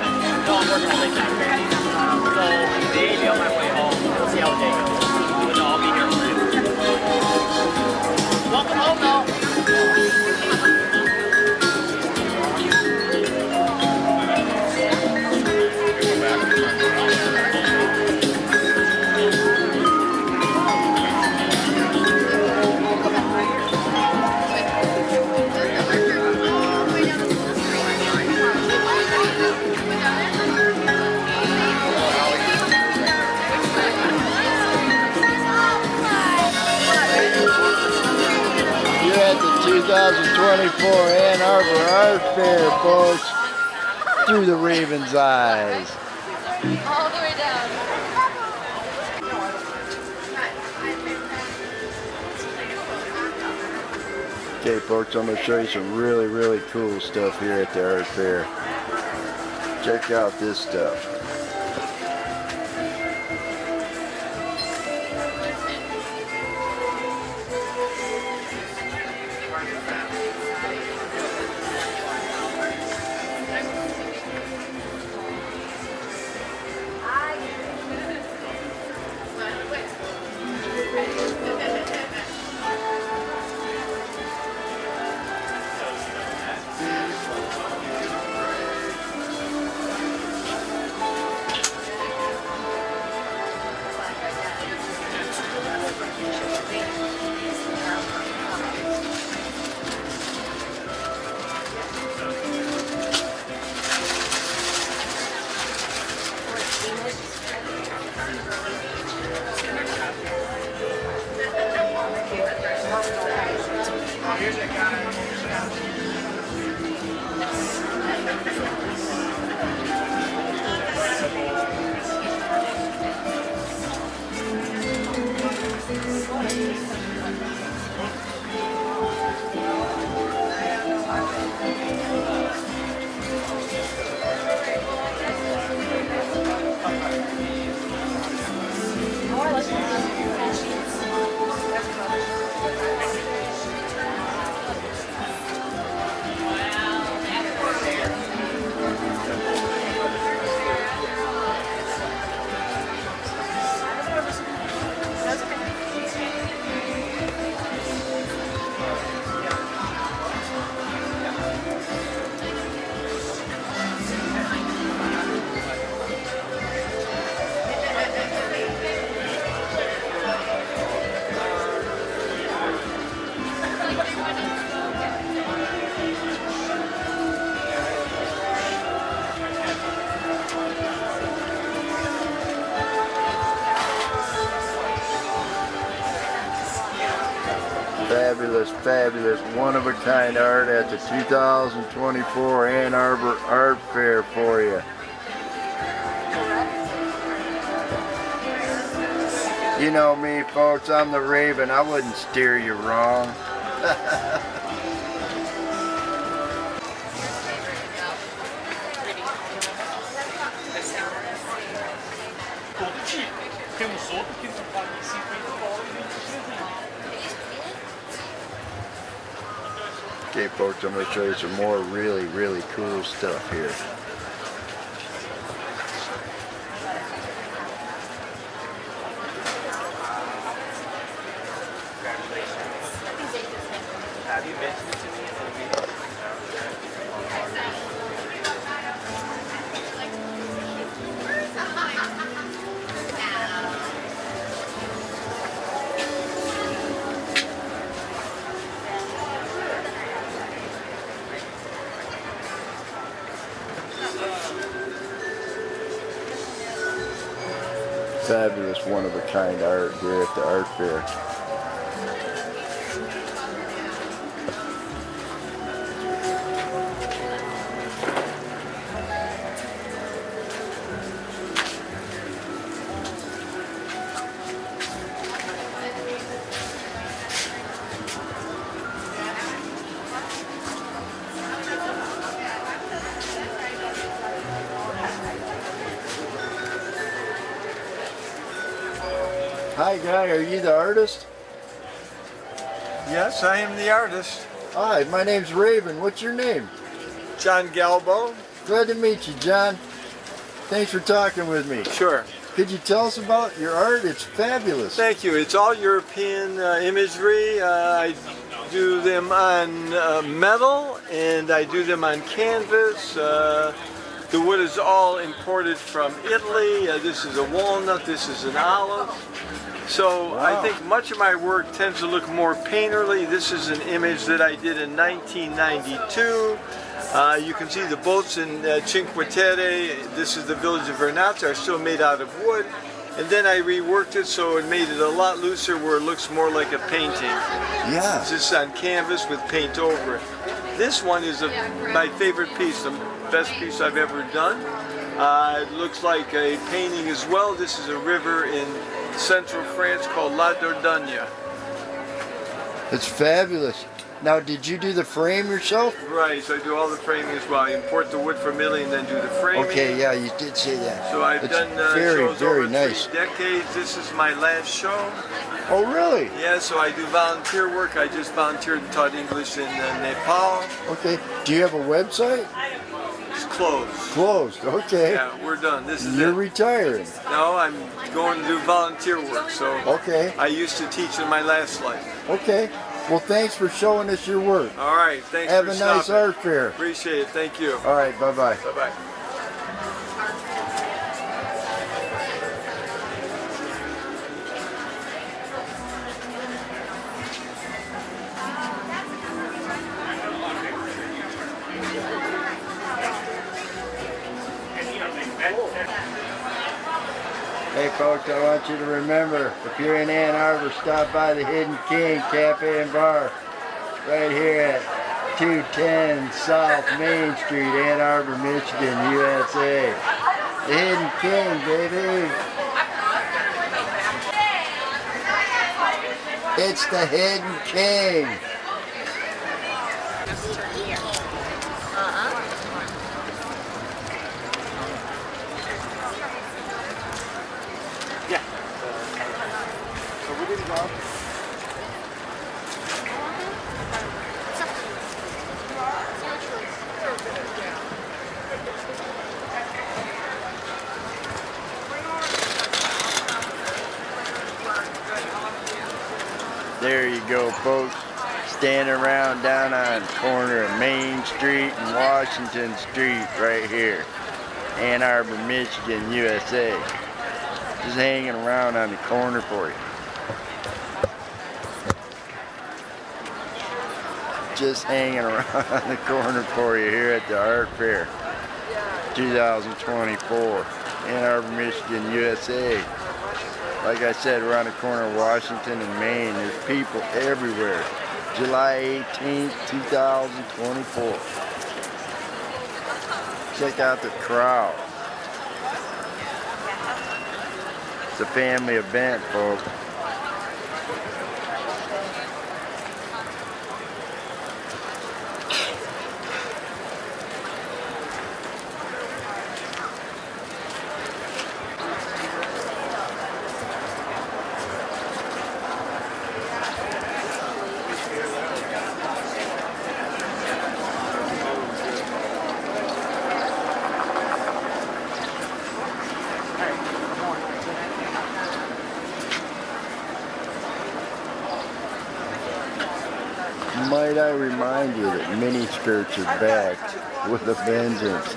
working on LinkedIn. So, today, I'll be on my way home. We'll see how the day goes. But no, I'll be here for you. Welcome home, though. You're at the 2024 Ann Arbor Art Fair, folks. Through the Raven's eyes. All the way down. Okay, folks, I'm going to show you some really, really cool stuff here at the art fair. Check out this stuff. Fabulous, fabulous, one-of-a-kind art at the 2024 Ann Arbor Art Fair for you. You know me, folks, I'm the Raven. I wouldn't steer you wrong. Temos outro que não paga 50 dólares Okay, folks, I'm going to show you some more really, really cool stuff here. Have you mentioned it to me? Fabulous, one-of-a-kind art here at the art fair. Hi, guy. Are you the artist? Yes, I am the artist. Hi, my name's Raven. What's your name? John Galbo. Glad to meet you, John. Thanks for talking with me. Sure. Could you tell us about your art? It's fabulous. Thank you. It's all European imagery. I do them on metal and I do them on canvas. The wood is all imported from Italy. This is a walnut, this is an olive. So wow. I think much of my work tends to look more painterly. This is an image that I did in 1992. You can see the boats in Cinque Terre. This is the village of Vernazza, are still made out of wood. And then I reworked it so it made it a lot looser where it looks more like a painting. Yeah. It's just on canvas with paint over it. This one is my favorite piece, the best piece I've ever done. It looks like a painting as well. This is a river in central France called La Dordogne. It's fabulous. Now, did you do the frame yourself? Right, so I do all the framing as well. I import the wood from Italy and then do the framing. Okay, yeah, you did say that. So I've it's done very, shows very over nice. 3 decades. This is my last show. Oh, really? Yeah, so I do volunteer work. I just volunteered and taught English in Nepal. Okay. Do you have a website? It's closed. Closed. Okay. Yeah, we're done. This is You're it. retiring. No, I'm going to do volunteer work. So okay. I used to teach in my last life. Okay. Well, thanks for showing us your work. All right. Thanks Have for a nice stopping. art fair. Appreciate it. Thank you. All right. Bye-bye. Bye-bye. Hey folks, I want you to remember, if you're in Ann Arbor, stop by the Hidden King Cafe and Bar right here at 210 South Main Street, Ann Arbor, Michigan, USA. The Hidden King, baby. It's the Hidden King. There you go, folks. Standing around down on the corner of Main Street and Washington Street right here. Ann Arbor, Michigan, USA. Just hanging around on the corner for you. Just hanging around on the corner for you here at the Art Fair 2024. Ann Arbor, Michigan, USA. Like I said, we're on the corner of Washington and Maine. There's people everywhere. July 18th, 2024. Check out the crowd. It's a family event, folks. Might I remind you that mini skirts are back with a vengeance.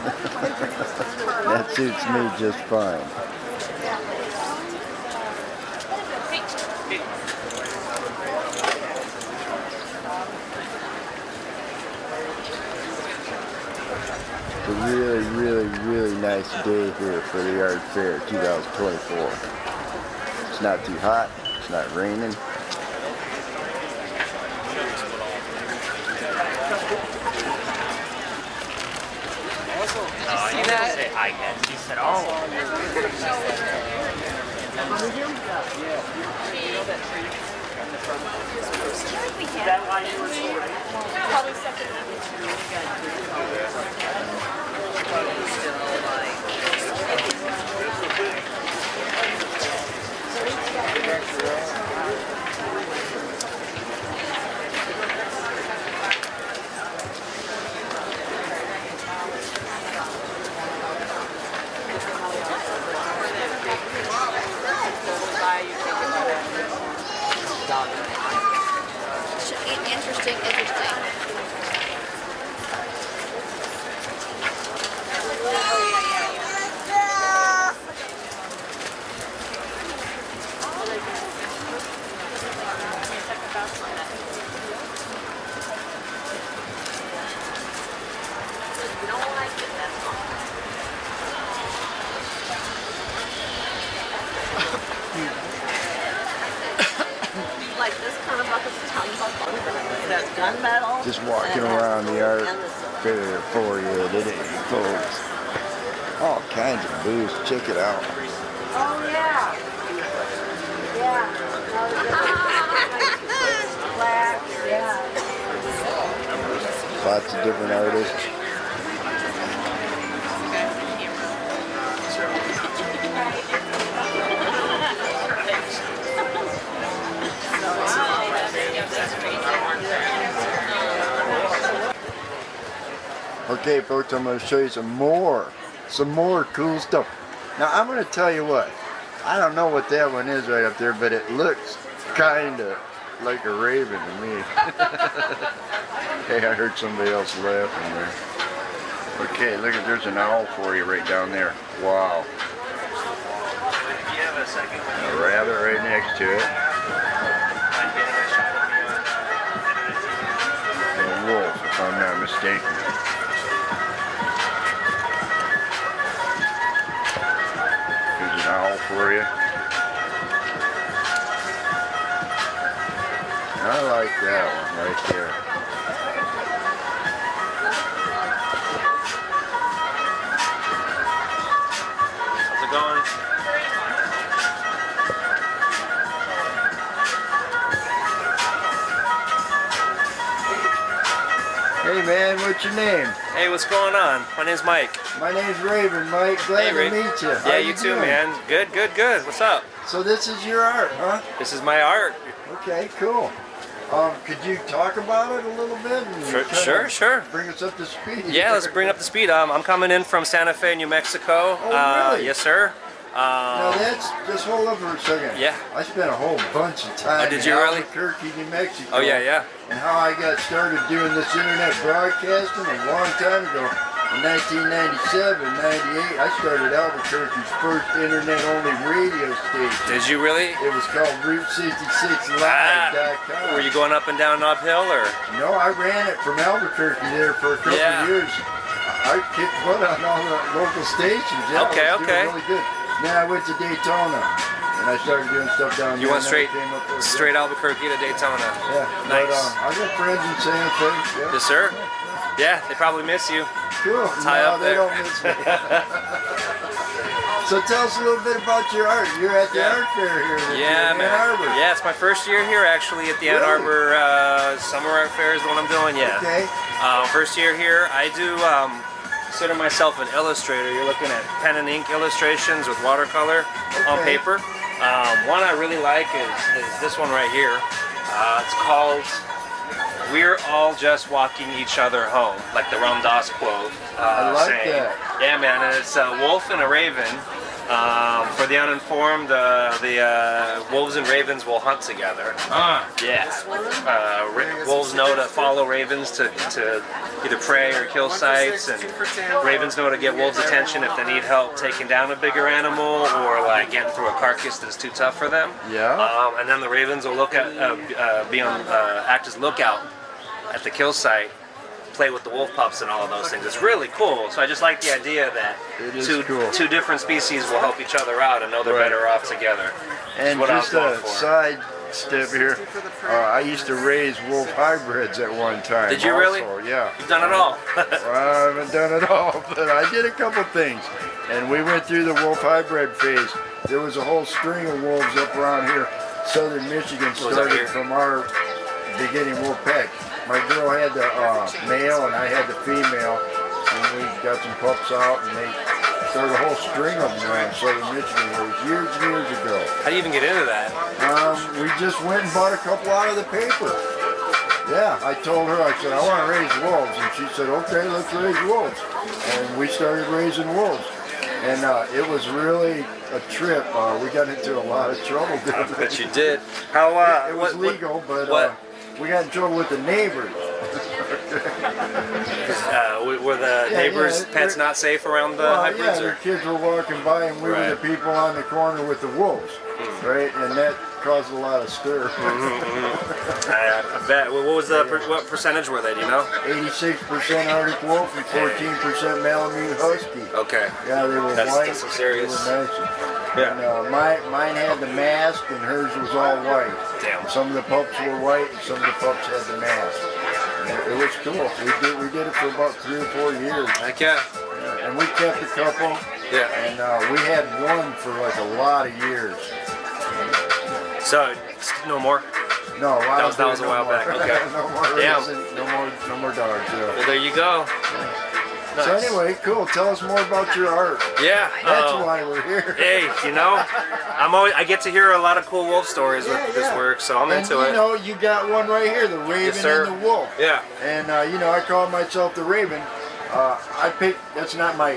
That suits me just fine. It's a really, really, really nice day here for the Art Fair 2024. It's not too hot, it's not raining. I didn't say hi yet. She said, oh. Is that why you were sorting? Probably second. Interesting. Like this kind of bucket to tell you about that's gunmetal. Just walking around the Art Fair for you today, folks. All kinds of booths. Check it out. Oh yeah. Yeah. Black. Yeah. Lots of different artists. Okay, folks, I'm going to show you some more cool stuff. Now, I'm going to tell you what. I don't know what that one is right up there, but it looks kind of like a raven to me. Hey, I heard somebody else laughing there. Okay, look at, there's an owl for you right down there. Wow. A rabbit right next to it. And a wolf, if I'm not mistaken. There's an owl for you. I like that one right there. How's it going? Hey man, what's your name? Hey, what's going on? My name's Mike. My name's Raven, Mike. Glad to Raven. meet you. Yeah, How you too, doing? man. Good. What's up? So this is your art, huh? This is my art. Okay, cool. Could you talk about it a little bit? And Sure. Bring us up to speed. Yeah, let's bring up the speed. I'm coming in from Santa Fe, New Mexico. Oh, really? Yes, sir. Now just hold up for a second. Yeah. I spent a whole bunch of time did in you really? Albuquerque, New Mexico. Oh, yeah. And how I got started doing this internet broadcasting a long time ago. In 1997, 98, I started Albuquerque's first internet-only radio station. Did you really? It was called Route66Live.com. Were you going up and down uphill, or? No, I ran it from Albuquerque there for a couple of years. I kicked butt on all the local stations. Yeah, Okay. I was doing really good. Then I went to Daytona, and I started doing stuff down You there. went and then I came up there. straight Albuquerque to Daytona. Yeah. Nice. But, I got friends in Santa Fe. Yeah. Yes, sir. Yeah, they probably miss you. Cool. Tie No, up they there. don't miss me. So tell us a little bit about your art. You're at the art fair here this year Yeah, in man. Ann Arbor. Yeah, it's my first year here actually at the Ann Really? Arbor Summer Art Fair is the one I'm doing. Yeah. Okay. First year here. I do consider myself an illustrator. You're looking at pen and ink illustrations with watercolor on Okay. paper. One I really like is this one right here. It's called "We're All Just Walking Each Other Home," like the Ram Dass quote. I like saying. that. Yeah, man, and it's a wolf and a raven. For the uninformed, the wolves and ravens will hunt together. Yeah. Wolves know to follow ravens to either prey or kill sites, and ravens know to get wolves' attention if they need help taking down a bigger animal or like getting through a carcass that's too tough for them. Yeah. And then the ravens will look at, act as lookout at the kill site, play with the wolf pups and all of those things. It's really cool. So I just like the idea that two different species will help each other out and know they're better off together. And what I was just going a for. side step here, I used to raise wolf hybrids at one time. Did you really? Also, yeah. You've done it all. Well, I haven't done it all, but I did a couple things. And we went through the wolf hybrid phase. There was a whole string of wolves up around here. Southern Michigan started from our beginning wolf pack. My girl had the male and I had the female, and we got some pups out, and they started a whole string of them around Southern Michigan. It was years and years ago. How do you even get into that? We just went and bought a couple out of the paper. Yeah, I told her, I said, I want to raise wolves, and she said, okay, let's raise wolves. And we started raising wolves. And it was really a trip. We got into a lot of trouble doing it. But you did. How? It was legal, but we got in trouble with the neighbors. Were the neighbors' pets not safe around the hybrids? Yeah, the kids were walking by, and we were the people on the corner with the wolves, right? And that caused a lot of stir. I bet. What was what percentage were they? Do you know? 86% Arctic Wolf and 14% Malamute Husky. Okay. Yeah, they were That's white. some serious. They were nice. Yeah. And, mine had the mask, and hers was all white. Damn. Some of the pups were white, and some of the pups had the mask. And it was cool. We did it for about 3 or 4 years. Heck yeah. And we kept a couple. Yeah. And we had one for like a lot of years. So, no more? No, that was a while back. Okay. No more racing, no more dogs. Yeah. Well, there you go. Nice. So anyway, cool. Tell us more about your art. Yeah. That's why we're here. Hey, I get to hear a lot of cool wolf stories with this work, so I'm into it. You got one right here, the Raven and the Wolf. Yeah. And I call myself the Raven. I picked, that's not my,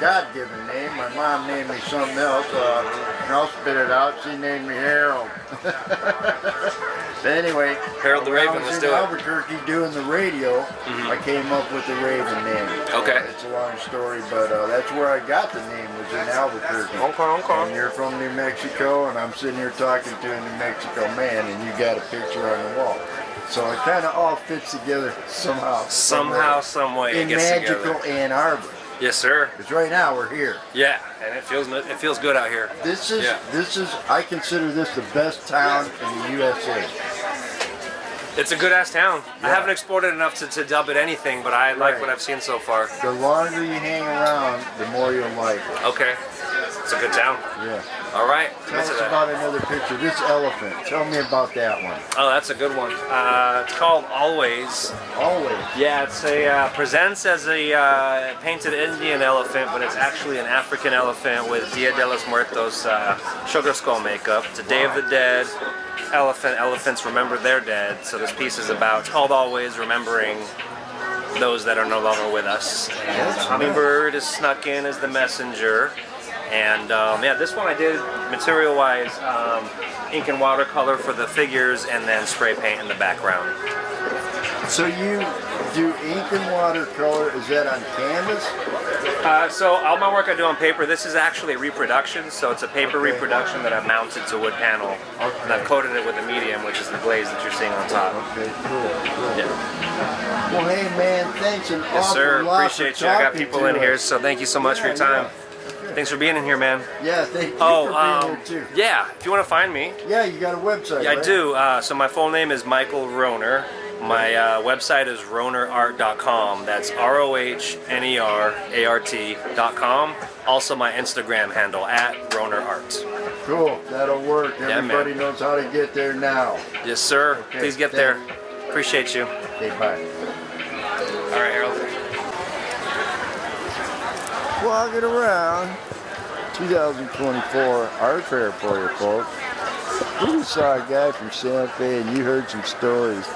God-given name. My mom named me something else, and I'll spit it out. She named me Harold. But anyway, Harold the Raven, when I was let's in do it. Albuquerque doing the radio, I came up with the Raven name. Okay. It's a long story, but that's where I got the name, was in Albuquerque. Okay. And you're from New Mexico, and I'm sitting here talking to a New Mexico man, and you got a picture on the wall. So it kind of all fits together somehow. Some way in it gets magical together. Ann Arbor. Yes, sir. Because right now we're here. Yeah, and it feels good out here. This is I consider this the best town in the USA. It's a good ass town. I haven't explored it enough to dub it anything, but I like what I've seen so far. The longer you hang around, the more you'll like it. Okay. It's a good town. Yeah. All right. Tell us about another picture. This elephant. Tell me about that one. Oh, that's a good one. It's called Always. Always? Yeah, it's presents as a painted Indian elephant, but it's actually an African elephant with Dia de los Muertos sugar skull makeup. It's a Day of the Dead elephant. Elephants remember their dead. So this piece is it's called Always, remembering those that are no longer with us. And the hummingbird is snuck in as the messenger. And this one I did material-wise, ink and watercolor for the figures, and then spray paint in the background. So you do ink and watercolor, is that on canvas? So all my work I do on paper. This is actually a reproduction, so it's a paper reproduction that I've mounted to a wood panel, and I've coated it with a medium, which is the glaze that you're seeing on top. Okay, cool. Yeah. Well, hey man, thanks an Yes, awful sir. lot Appreciate for you. I got talking people to in here, us. so thank you so much for your time. Okay. Thanks for being in here, man. Yeah, thank you for being here too. Yeah, if you want to find me. Yeah, you got a website, Yeah, right? I do. So my full name is Michael Rohner. My website is rohnerart.com. That's ROHNERART.com. Also my Instagram handle @RohnerArt. Cool, that'll work. Yeah, Everybody man. knows how to get there now. Yes, sir. Okay, Please get there. Appreciate you. Okay, bye. All right, Harold. Walking around 2024 Art Fair for you folks. We just saw a guy from Santa Fe and you heard some stories.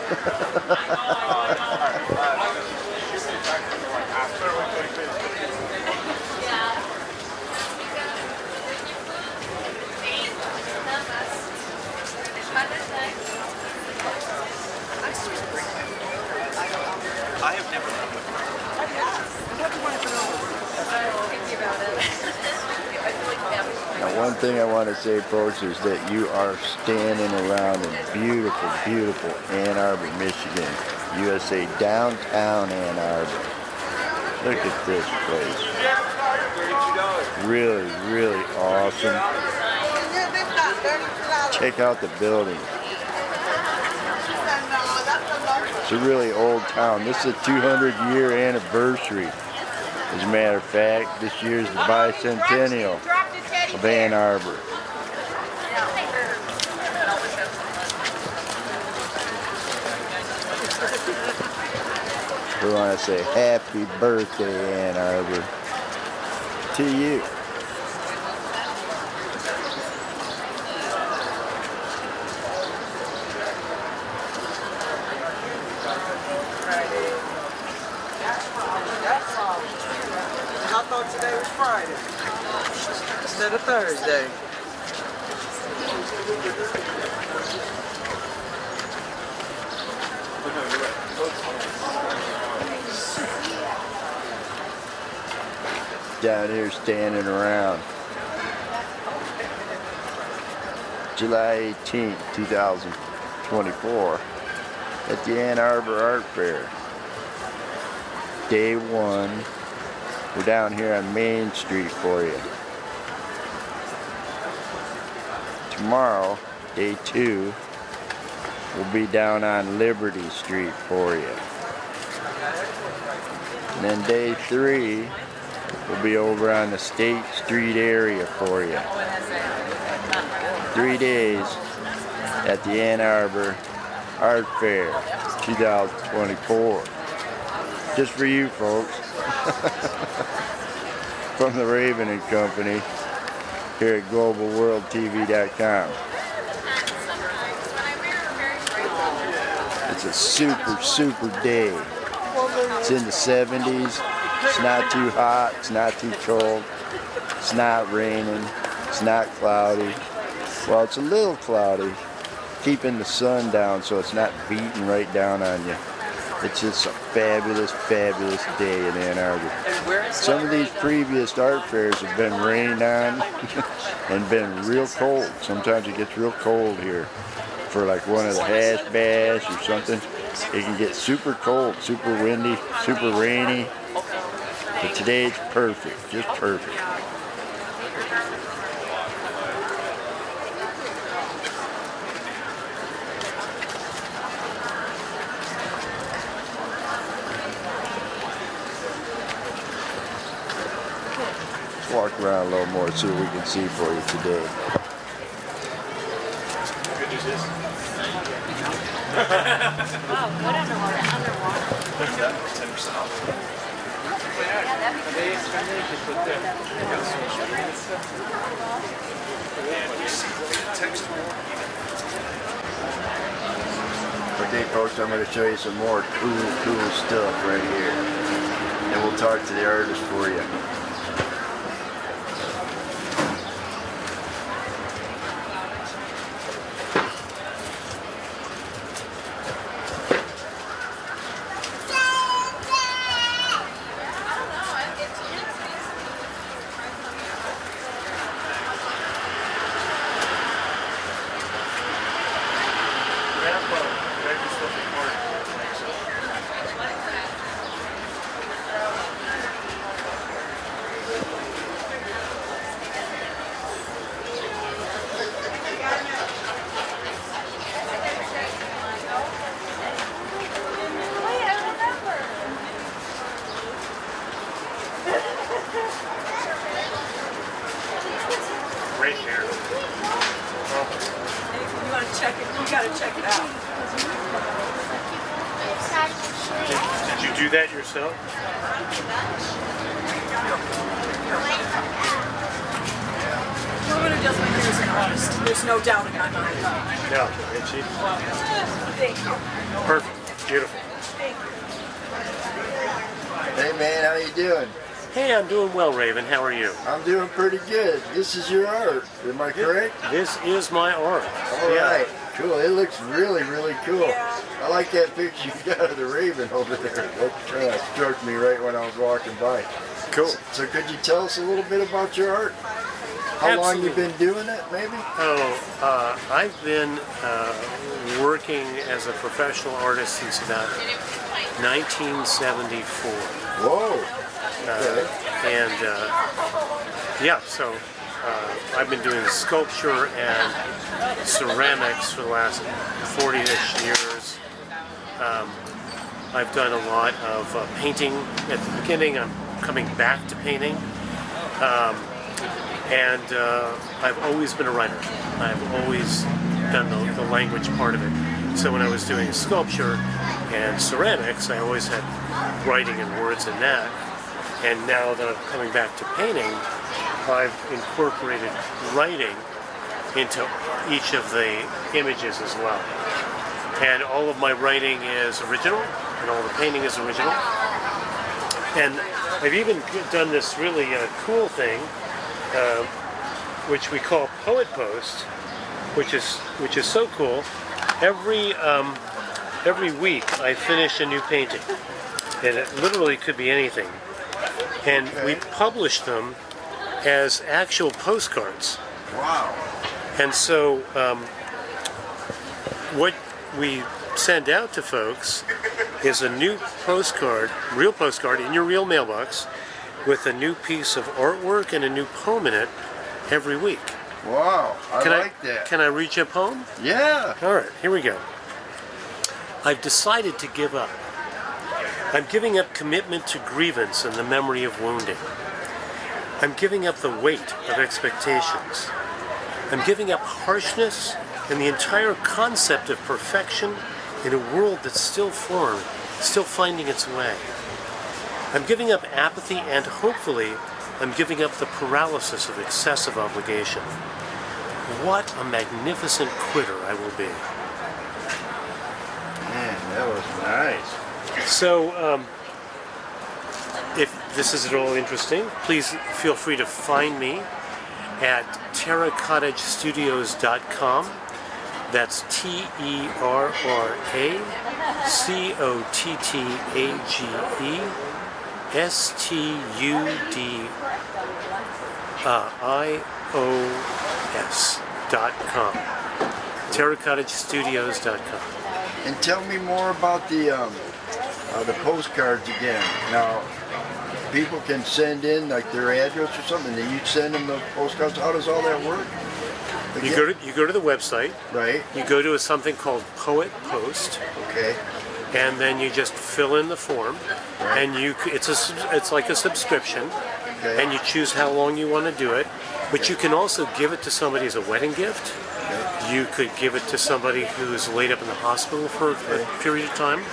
I have never Now one thing I want to say folks is that you are standing around in beautiful, beautiful Ann Arbor, Michigan, USA, downtown Ann Arbor. Look at this place. Really, really awesome. Check out the building. It's a really old town. This is a 200-year anniversary. As a matter of fact, this year is the bicentennial of Ann Arbor. We want to say happy birthday, Ann Arbor, to you. I thought today was Friday instead of Thursday. Down here standing around. July 18th, 2024 at the Ann Arbor Art Fair. Day one. We're down here on Main Street for you. Tomorrow, day two, we'll be down on Liberty Street for you. And then day three, we'll be over on the State Street area for you. 3 days at the Ann Arbor Art Fair 2024. Just for you folks. From TheRaven and Company here at globalworldtv.com. It's a super, super day. It's in the 70s. It's not too hot. It's not too cold. It's not raining. It's not cloudy. Well, it's a little cloudy, keeping the sun down so it's not beating right down on you. It's just a fabulous, fabulous day in Ann Arbor. Some of these previous art fairs have been rained on and been real cold. Sometimes it gets real cold here for like one of the hash bash or something. It can get super cold, super windy, super rainy. But today it's perfect, just perfect. Walk around a little more, see what we can see for you today. Wow, good underwater. 10% off. Okay folks, I'm going to show you some more cool stuff right here. And we'll talk to the artist for you. do that yourself? Woman who does my hair is an artist. There's no doubt in my mind. No, and she. Thank you. Perfect, beautiful. Hey man, how you doing? Hey, I'm doing well, Raven. How are you? I'm doing pretty good. This is your art, am I correct? This is my art. All right, cool. It looks really, really cool. I like that picture you got of the Raven over there. That kind of struck me right when I was walking by. Cool. So could you tell us a little bit about your art? How long you been doing it, maybe? Oh, I've been working as a professional artist since about 1974. Whoa. And yeah, so I've been doing sculpture and ceramics for the last 40-ish years. I've done a lot of painting at the beginning. I'm coming back to painting. And I've always been a writer. I've always done the language part of it. So when I was doing sculpture and ceramics, I always had writing and words in that. And now that I'm coming back to painting, I've incorporated writing into each of the images as well. And all of my writing is original, and all the painting is original. And I've even done this really cool thing, which we call Poet Post, which is so cool. Every week I finish a new painting, and it literally could be anything. And we publish them as actual postcards. Wow. And so what we send out to folks is a new postcard, real postcard in your real mailbox, with a new piece of artwork and a new poem in it every week. Wow, I like that. Can I read you a poem? Yeah. All right, here we go. I've decided to give up. I'm giving up commitment to grievance and the memory of wounding. I'm giving up the weight of expectations. I'm giving up harshness and the entire concept of perfection in a world that's still formed, still finding its way. I'm giving up apathy, and hopefully I'm giving up the paralysis of excessive obligation. What a magnificent quitter I will be. Man, that was nice. So, if this is at all interesting, please feel free to find me at terracottagestudios.com. That's TerraCottageStudios.com. TerraCottageStudios.com. And tell me more about the postcards again. Now, people can send in like their address or something, and you send them the postcards. How does all that work? You go to the website. Right. You go to something called Poet Post. Okay. And then you just fill in the form, right. And it's like a subscription, okay. And you choose how long you want to do it. But okay. You can also give it to somebody as a wedding gift. Okay. You could give it to somebody who's laid up in the hospital for a period of time.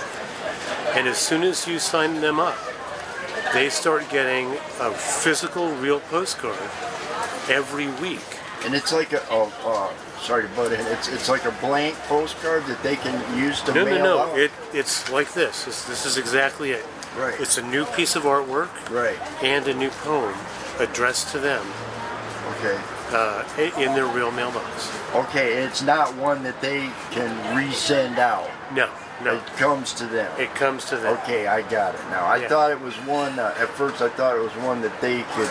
And as soon as you sign them up, they start getting a physical, real postcard every week. And it's like sorry to butt in. It's like a blank postcard that they can use to mail out. No. It's like this. This is exactly it. Right. It's a new piece of artwork. Right. And a new poem addressed to them. Okay. In their real mailbox. Okay, it's not one that they can resend out. No. It comes to them. It comes to them. Okay, I got it now. I thought it was one, at first I thought it was one that they could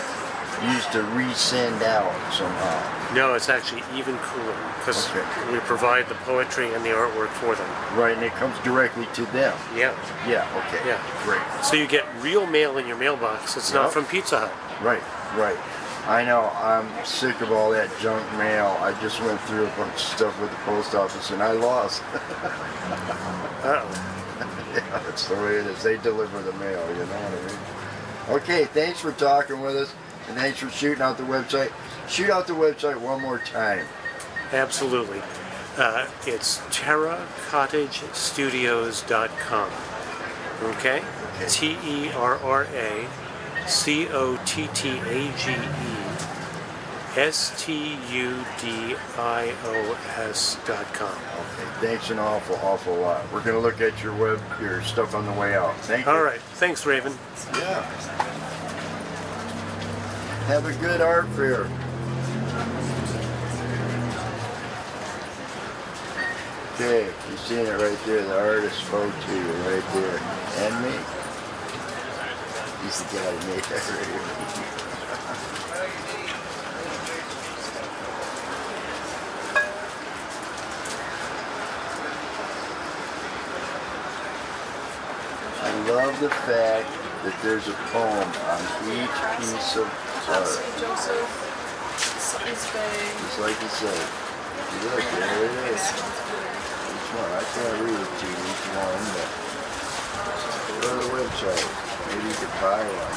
use to resend out somehow. No, it's actually even cooler because we provide the poetry and the artwork for them. Right, and it comes directly to them. Yeah. Yeah, okay. Yeah. Great. So you get real mail in your mailbox. It's not from Pizza Hut. Right. I know, I'm sick of all that junk mail. I just went through a bunch of stuff with the post office and I lost. Uh-oh. Yeah, that's the way it is. They deliver the mail, you know what I mean? Okay, thanks for talking with us and thanks for shooting out the website. Shoot out the website one more time. Absolutely. It's TerraCottageStudios.com. Okay? TERRACOTTAGESTUDIOS.com. Okay, thanks an awful lot. We're gonna look at your stuff on the way out. Thank you. All right, thanks, Raven. Yeah. Have a good art fair. Okay, you're seeing it right there. The artist spoke to you right there. And me. He's the guy who made that right here. I love the fact that there's a poem on each piece of art. Just like you said. Look, there it is. Each one. I can't read it to you, each one, but go to the website. Maybe you could buy one.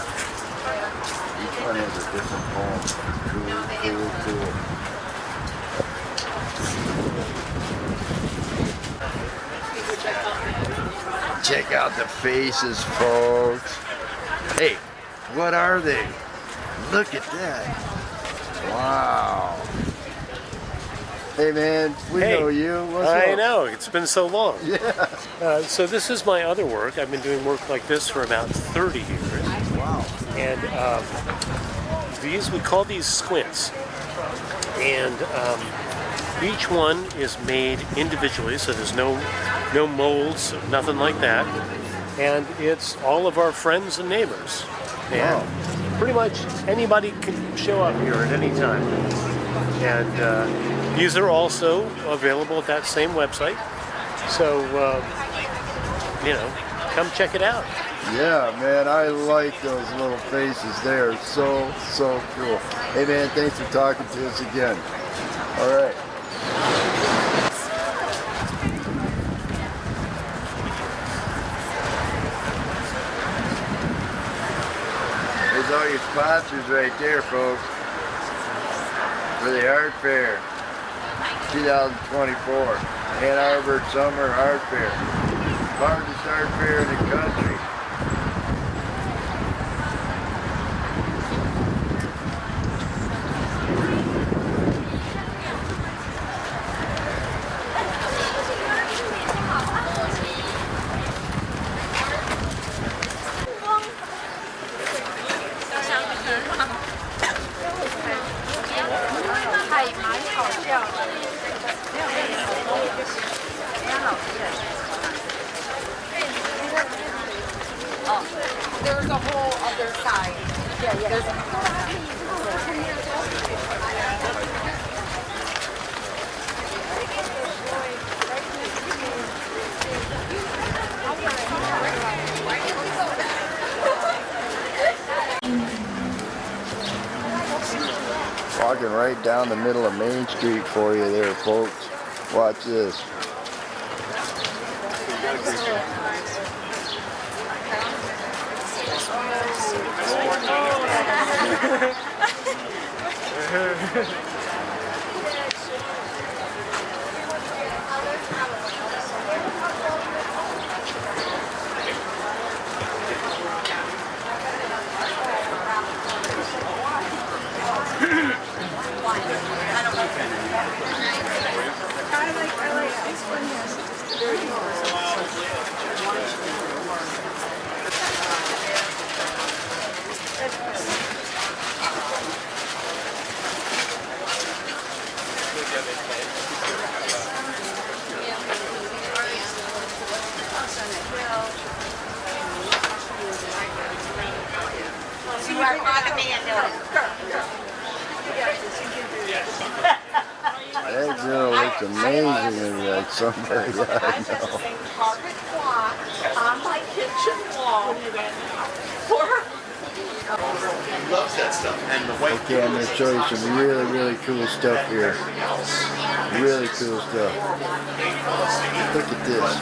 Each one has a different poem. Cool. Check out the faces, folks. Hey, what are they? Look at that. Wow. Hey man, we know you. What's I up? know, it's been so long. Yeah. So this is my other work. I've been doing work like this for about 30 years. Wow. And we call these squints. And each one is made individually, so there's no molds, nothing like that. And it's all of our friends and neighbors. And pretty much anybody can show up here at any time. And these are also available at that same website. So, come check it out. Yeah, man, I like those little faces. They're so cool. Hey man, thanks for talking to us again. All right. There's all your sponsors right there, folks, for the Art Fair 2024. Ann Arbor Summer Art Fair. Largest art fair in the country. There's a whole other side. There's Walking right down the middle of Main Street for you there, folks. Watch this. That girl looks amazingly like somebody I know. carpet clock on my kitchen wall. Loves that stuff. And the white. Okay, I'm going to show you some really cool stuff here. Really cool stuff. Look at this.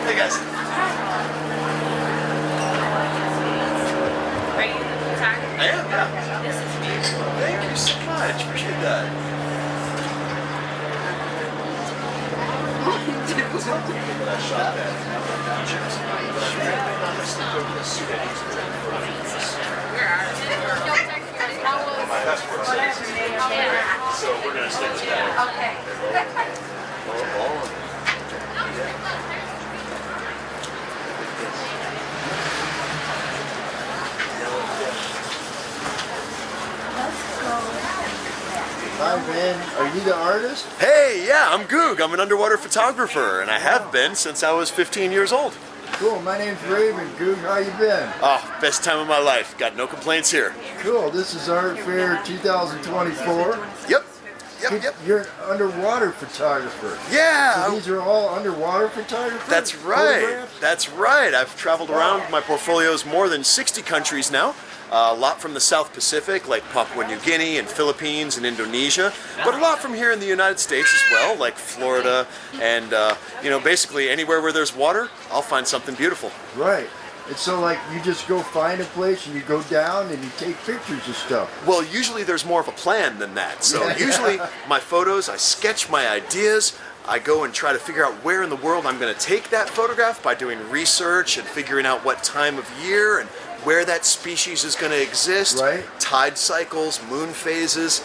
Hey guys. Are you the photographer? I am, yeah. This is beautiful. Thank you so much. Appreciate that. I shot that. My passport says. So we're gonna stick to that. Okay. Hi, Ben. Are you the artist? Hey, yeah, I'm Goog. I'm an underwater photographer, and I have been since I was 15 years old. Cool. My name's Raven. Goog, how you been? Oh, best time of my life. Got no complaints here. Cool. This is Art Fair 2024. Yep. You're an underwater photographer. Yeah. So these are all underwater photographers? That's right. Photographs? That's right. I've traveled around. My portfolio's more than 60 countries now. A lot from the South Pacific, like Papua New Guinea and Philippines and Indonesia, but a lot from here in the United States as well, like Florida and, basically anywhere where there's water, I'll find something beautiful. Right. And so, like, you just go find a place and you go down and you take pictures of stuff. Well, usually there's more of a plan than that. So usually my photos, I sketch my ideas, I go and try to figure out where in the world I'm going to take that photograph by doing research and figuring out what time of year and where that species is going to exist, right? Tide cycles, moon phases,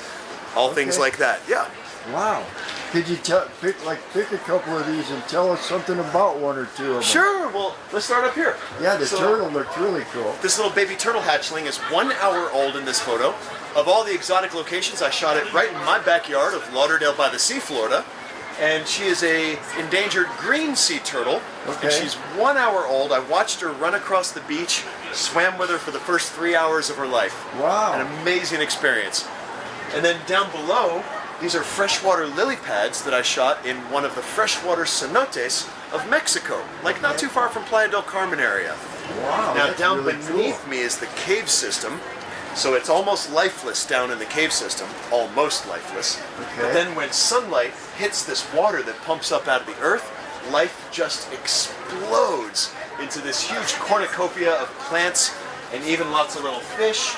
all things like that. Yeah. Wow. Could you pick a couple of these and tell us something about one or two of them? Sure. Well, let's start up here. Yeah, the turtle looks really cool. This little baby turtle hatchling is 1 hour old in this photo. Of all the exotic locations, I shot it right in my backyard of Lauderdale by the Sea, Florida. And she is a endangered green sea turtle. Okay. And she's 1 hour old. I watched her run across the beach, swam with her for the first 3 hours of her life. Wow. An amazing experience. And then down below, these are freshwater lily pads that I shot in one of the freshwater cenotes of Mexico, like not too far from Playa del Carmen area. Wow. Now that's down really beneath me is the cave system. So it's almost lifeless down in the cave system, almost lifeless. Okay. But then when sunlight hits this water that pumps up out of the earth, life just explodes into this huge cornucopia of plants and even lots of little fish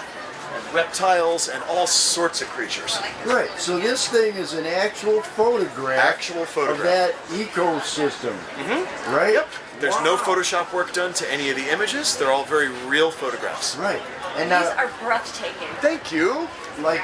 and reptiles and all sorts of creatures. Right, so this thing is an actual photograph, of that ecosystem, right? Yep. There's no Photoshop work done to any of the images. They're all very real photographs. Right. And These are breathtaking. Thank you. Like,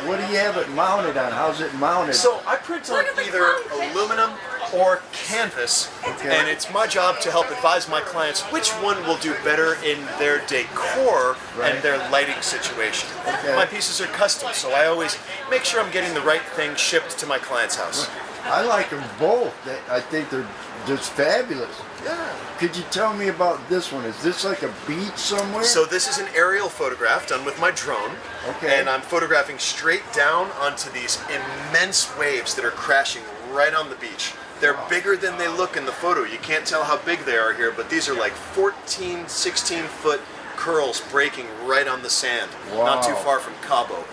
what do you have it mounted on? How's it mounted? So I print on either aluminum or canvas, and it's my job to help advise my clients which one will do better in their decor and their lighting situation. Okay. My pieces are custom, so I always make sure I'm getting the right thing shipped to my client's house. I like them both. I think they're just fabulous. Yeah. Could you tell me about this one? Is this like a beach somewhere? So this is an aerial photograph done with my drone. Okay. And I'm photographing straight down onto these immense waves that are crashing right on the beach. They're bigger than they look in the photo. You can't tell how big they are here, but these are like 14, 16-foot curls breaking right on the sand. Wow. Not too far from Cabo.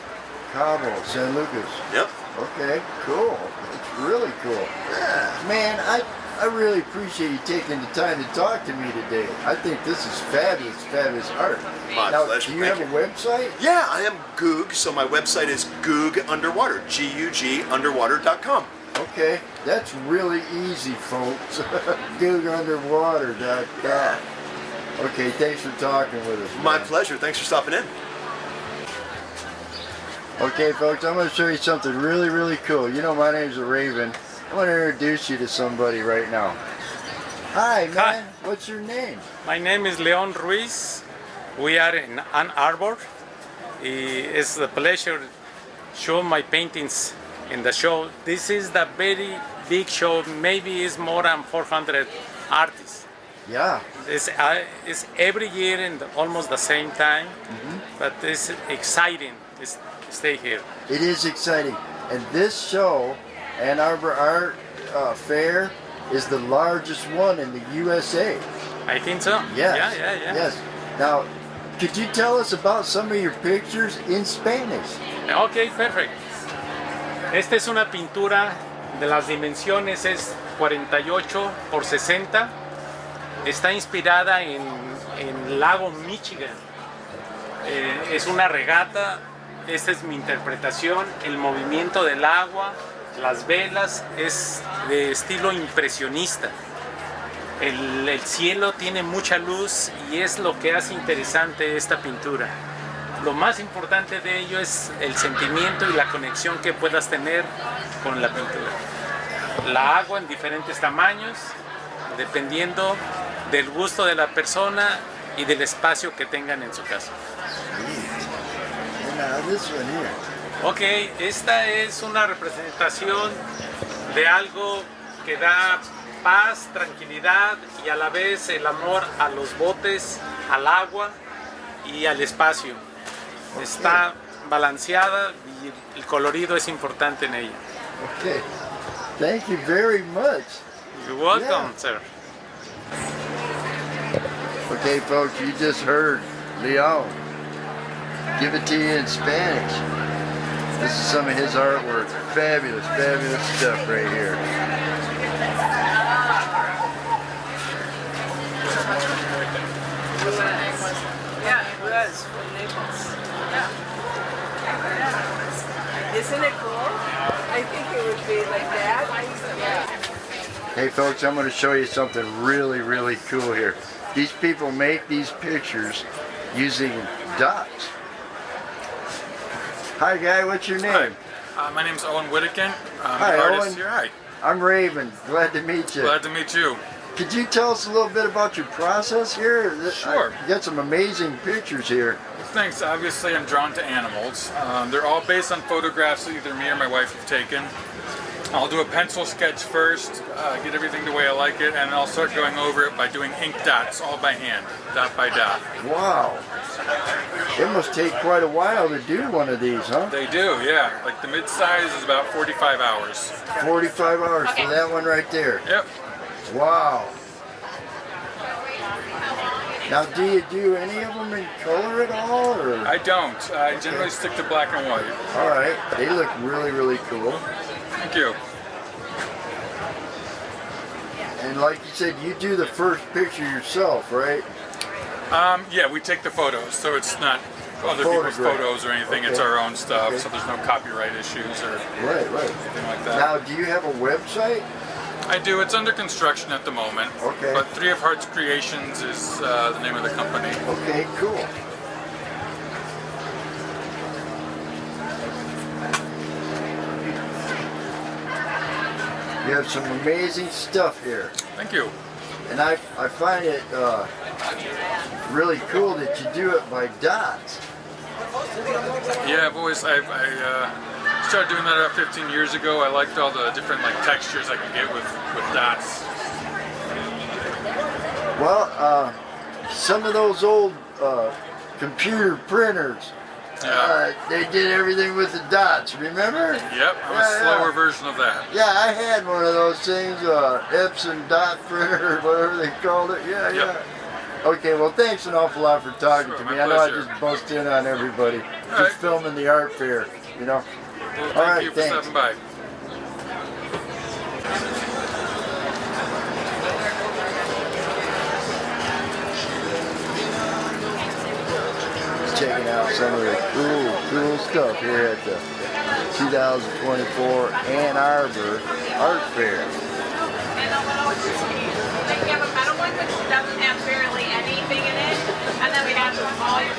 Cabo, San Lucas. Yep. Okay, cool. It's really cool. Yeah. Man, I really appreciate you taking the time to talk to me today. I think this is fabulous art. My now, pleasure. Do you have a website? Yeah, I am Goog, so my website is Goog Underwater, GUG Okay, that's really easy, folks. GoogUnderwater.com. Okay, thanks for talking with us. My pleasure. Thanks for stopping in. Okay, folks, I'm going to show you something really cool. You know, my name's TheRaven. I want to introduce you to somebody right now. Hi, man. Hi. What's your name? My name is Leon Ruiz. We are in Ann Arbor. It's a pleasure show my paintings in the show. This is the very big show. Maybe it's more than 400 artists. Yeah. It's every year in almost the same time, but it's exciting to stay here. It is exciting. And this show, Ann Arbor Art Fair, is the largest one in the USA. I think so. Yes. Yeah. Yes. Now, could you tell us about some of your pictures in Spanish? Okay, perfect. Esta es una pintura de las dimensiones, es 48 por 60. Está inspirada en lago Michigan. Es una regata. Esta es mi interpretación, el movimiento del agua, Las velas es de estilo impresionista. El cielo tiene mucha luz y es lo que hace interesante esta pintura. Lo más importante de ello es el sentimiento y la conexión que puedas tener con la pintura. La agua en diferentes tamaños, dependiendo del gusto de la persona y del espacio que tengan en su casa. Ok, esta es una representación de algo que da paz, tranquilidad y a la vez el amor a los botes, al agua y al espacio. Está balanceada y el colorido es importante en ella. Okay. Thank you very much. You're welcome, sir. Okay, folks, you just heard Leon give it to you in Spanish. This is some of his artwork. Fabulous, fabulous stuff right here. Yeah, it was from Naples. Yeah. Isn't it cool? I think it would be like that. Yeah. Hey folks, I'm going to show you something really, really cool here. These people make these pictures using dots. Hi guy, what's your name? Hi. My name's Owen Whittakin. I'm Hi, an artist Owen. here. Hi. I'm Raven. Glad to meet you. Glad to meet you. Could you tell us a little bit about your process here? Sure. You got some amazing pictures here. Thanks. Obviously, I'm drawn to animals. They're all based on photographs that either me or my wife have taken. I'll do a pencil sketch first, get everything the way I like it, and I'll start going over it by doing ink dots, all by hand, dot by dot. Wow. It must take quite a while to do one of these, huh? They do, yeah. Like the mid-size is about 45 hours. 45 hours for that one right there. Yep. Wow. Now, do you do any of them in color at all? Or? I don't. I generally stick to black and white. All right. They look really, really cool. Thank you. And like you said, you do the first picture yourself, right? Yeah, we take the photos, so it's not other people's photos or anything. It's our own stuff, so there's no copyright issues or anything like that. Now, do you have a website? I do. It's under construction at the moment. Okay. But Three of Hearts Creations is the name of the company. Okay, cool. You have some amazing stuff here. Thank you. And I find it really cool that you do it by dots. Yeah, I started doing that about 15 years ago. I liked all the different textures I could get with dots. Well, some of those old computer printers, they did everything with the dots, remember? Yep, I'm a slower version of that. Yeah, I had one of those things, Epson dot printer, or whatever they called it. Yeah. Okay, well, thanks an awful lot for talking to me. I know I just bust in on everybody. Just filming the art fair, you know. Well, All right, thank you for stopping by. Checking out some of the cool stuff here at the 2024 Ann Arbor Art Fair. We have a metal one which doesn't have barely anything in it, and then we have all your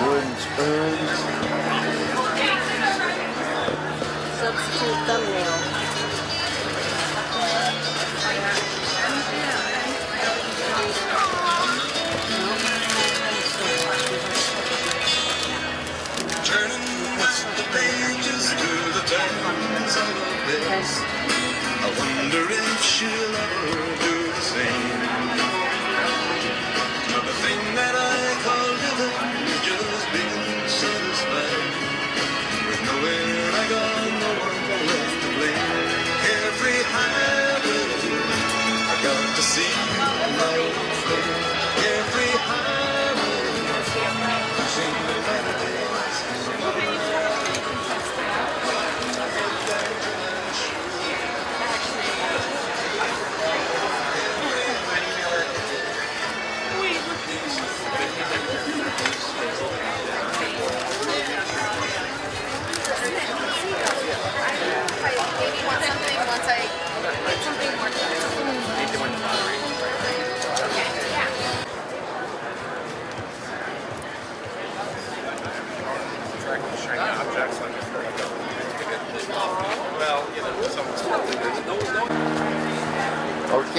Wooden spoons. Substitute thumbnail. Turning the pages through the turns of the page. I wonder if she'll ever do the same. But the thing that I call living is just being satisfied with knowing I got no one left to blame. Every highway I got to see my own face. Every highway sing the melody.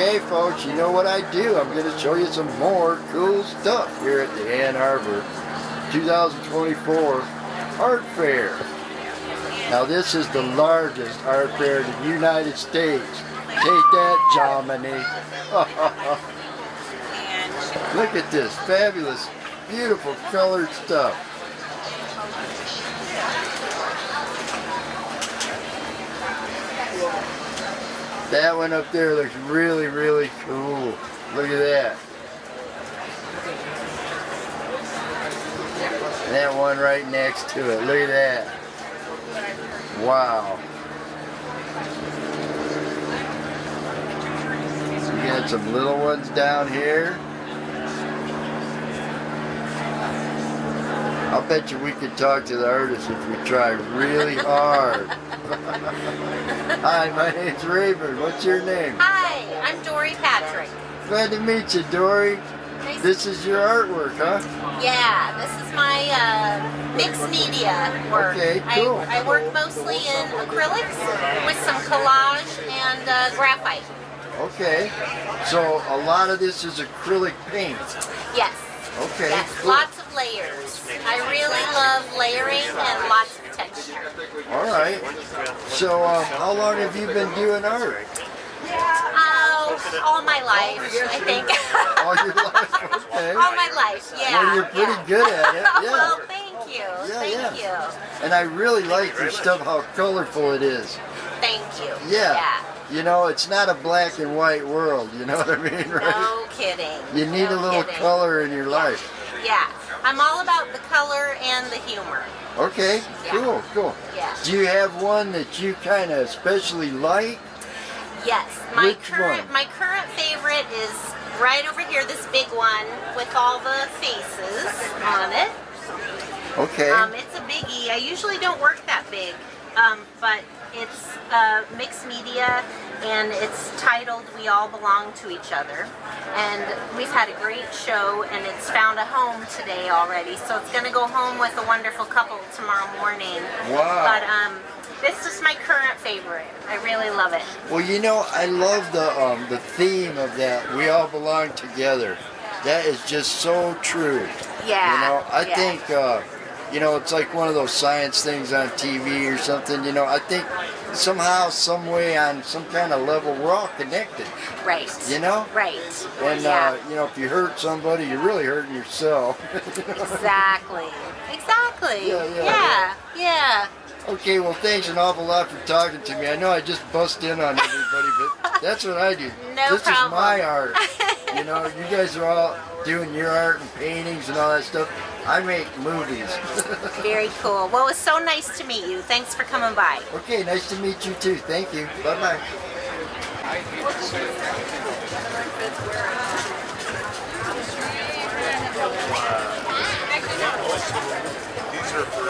Okay, folks, you know what I do. I'm going to show you some more cool stuff here at the Ann Arbor 2024 Art Fair. Now, this is the largest art fair in the United States. Take that, Germany. Look at this fabulous, beautiful colored stuff. That one up there looks really, really cool. Look at that. And that one right next to it. Look at that. Wow. You got some little ones down here. I'll bet you we could talk to the artist if we try really hard. Hi, my name's Raven. What's your name? Hi, I'm Dory Patrick. Glad to meet you, Dory. This is your artwork, huh? Yeah, this is my mixed media work. Okay, cool. I work mostly in acrylics with some collage and graphite. Okay. So a lot of this is acrylic paint. Yes. Okay. Yes, Cool. lots of layers. I really love layering and lots of texture. All right. So how long have you been doing art? Oh, all my life, I think. All your life? Okay. All my life, yeah. Well, you're pretty good at it. Yeah. Well, thank you. Thank you. And I really like your stuff, how colorful it is. Thank you. Yeah. You know, it's not a black and white world, you know what I mean, right? No kidding. You need a little color in your life. Yeah. I'm all about the color and the humor. Okay, Yeah. cool. Yeah. Do you have one that you kind of especially like? Yes. My Which current one? my current favorite is right over here, this big one with all the faces on it. Okay. It's a biggie. I usually don't work that big, but it's mixed media, and it's titled "We All Belong to Each Other." And we've had a great show, and it's found a home today already. So it's going to go home with a wonderful couple tomorrow morning. Wow. But this is my current favorite. I really love it. Well, you know, I love the theme of that. We all belong together. That is just so true. Yeah. You know, I yeah. think, you know, it's like one of those science things on TV or something. You know, I think somehow, some way, on some kind of level, we're all connected. Right. You know? Right. And, yeah. you know, if you hurt somebody, you're really hurting yourself. Exactly. Exactly. Yeah. Okay, well, thanks an awful lot for talking to me. I know I just bust in on everybody, but that's what I do. No this problem. is my art. You know, you guys are all doing your art and paintings and all that stuff. I make movies. Very cool. Well, it was so nice to meet you. Thanks for coming by. Okay, nice to meet you too. Thank you. Bye-bye. These are for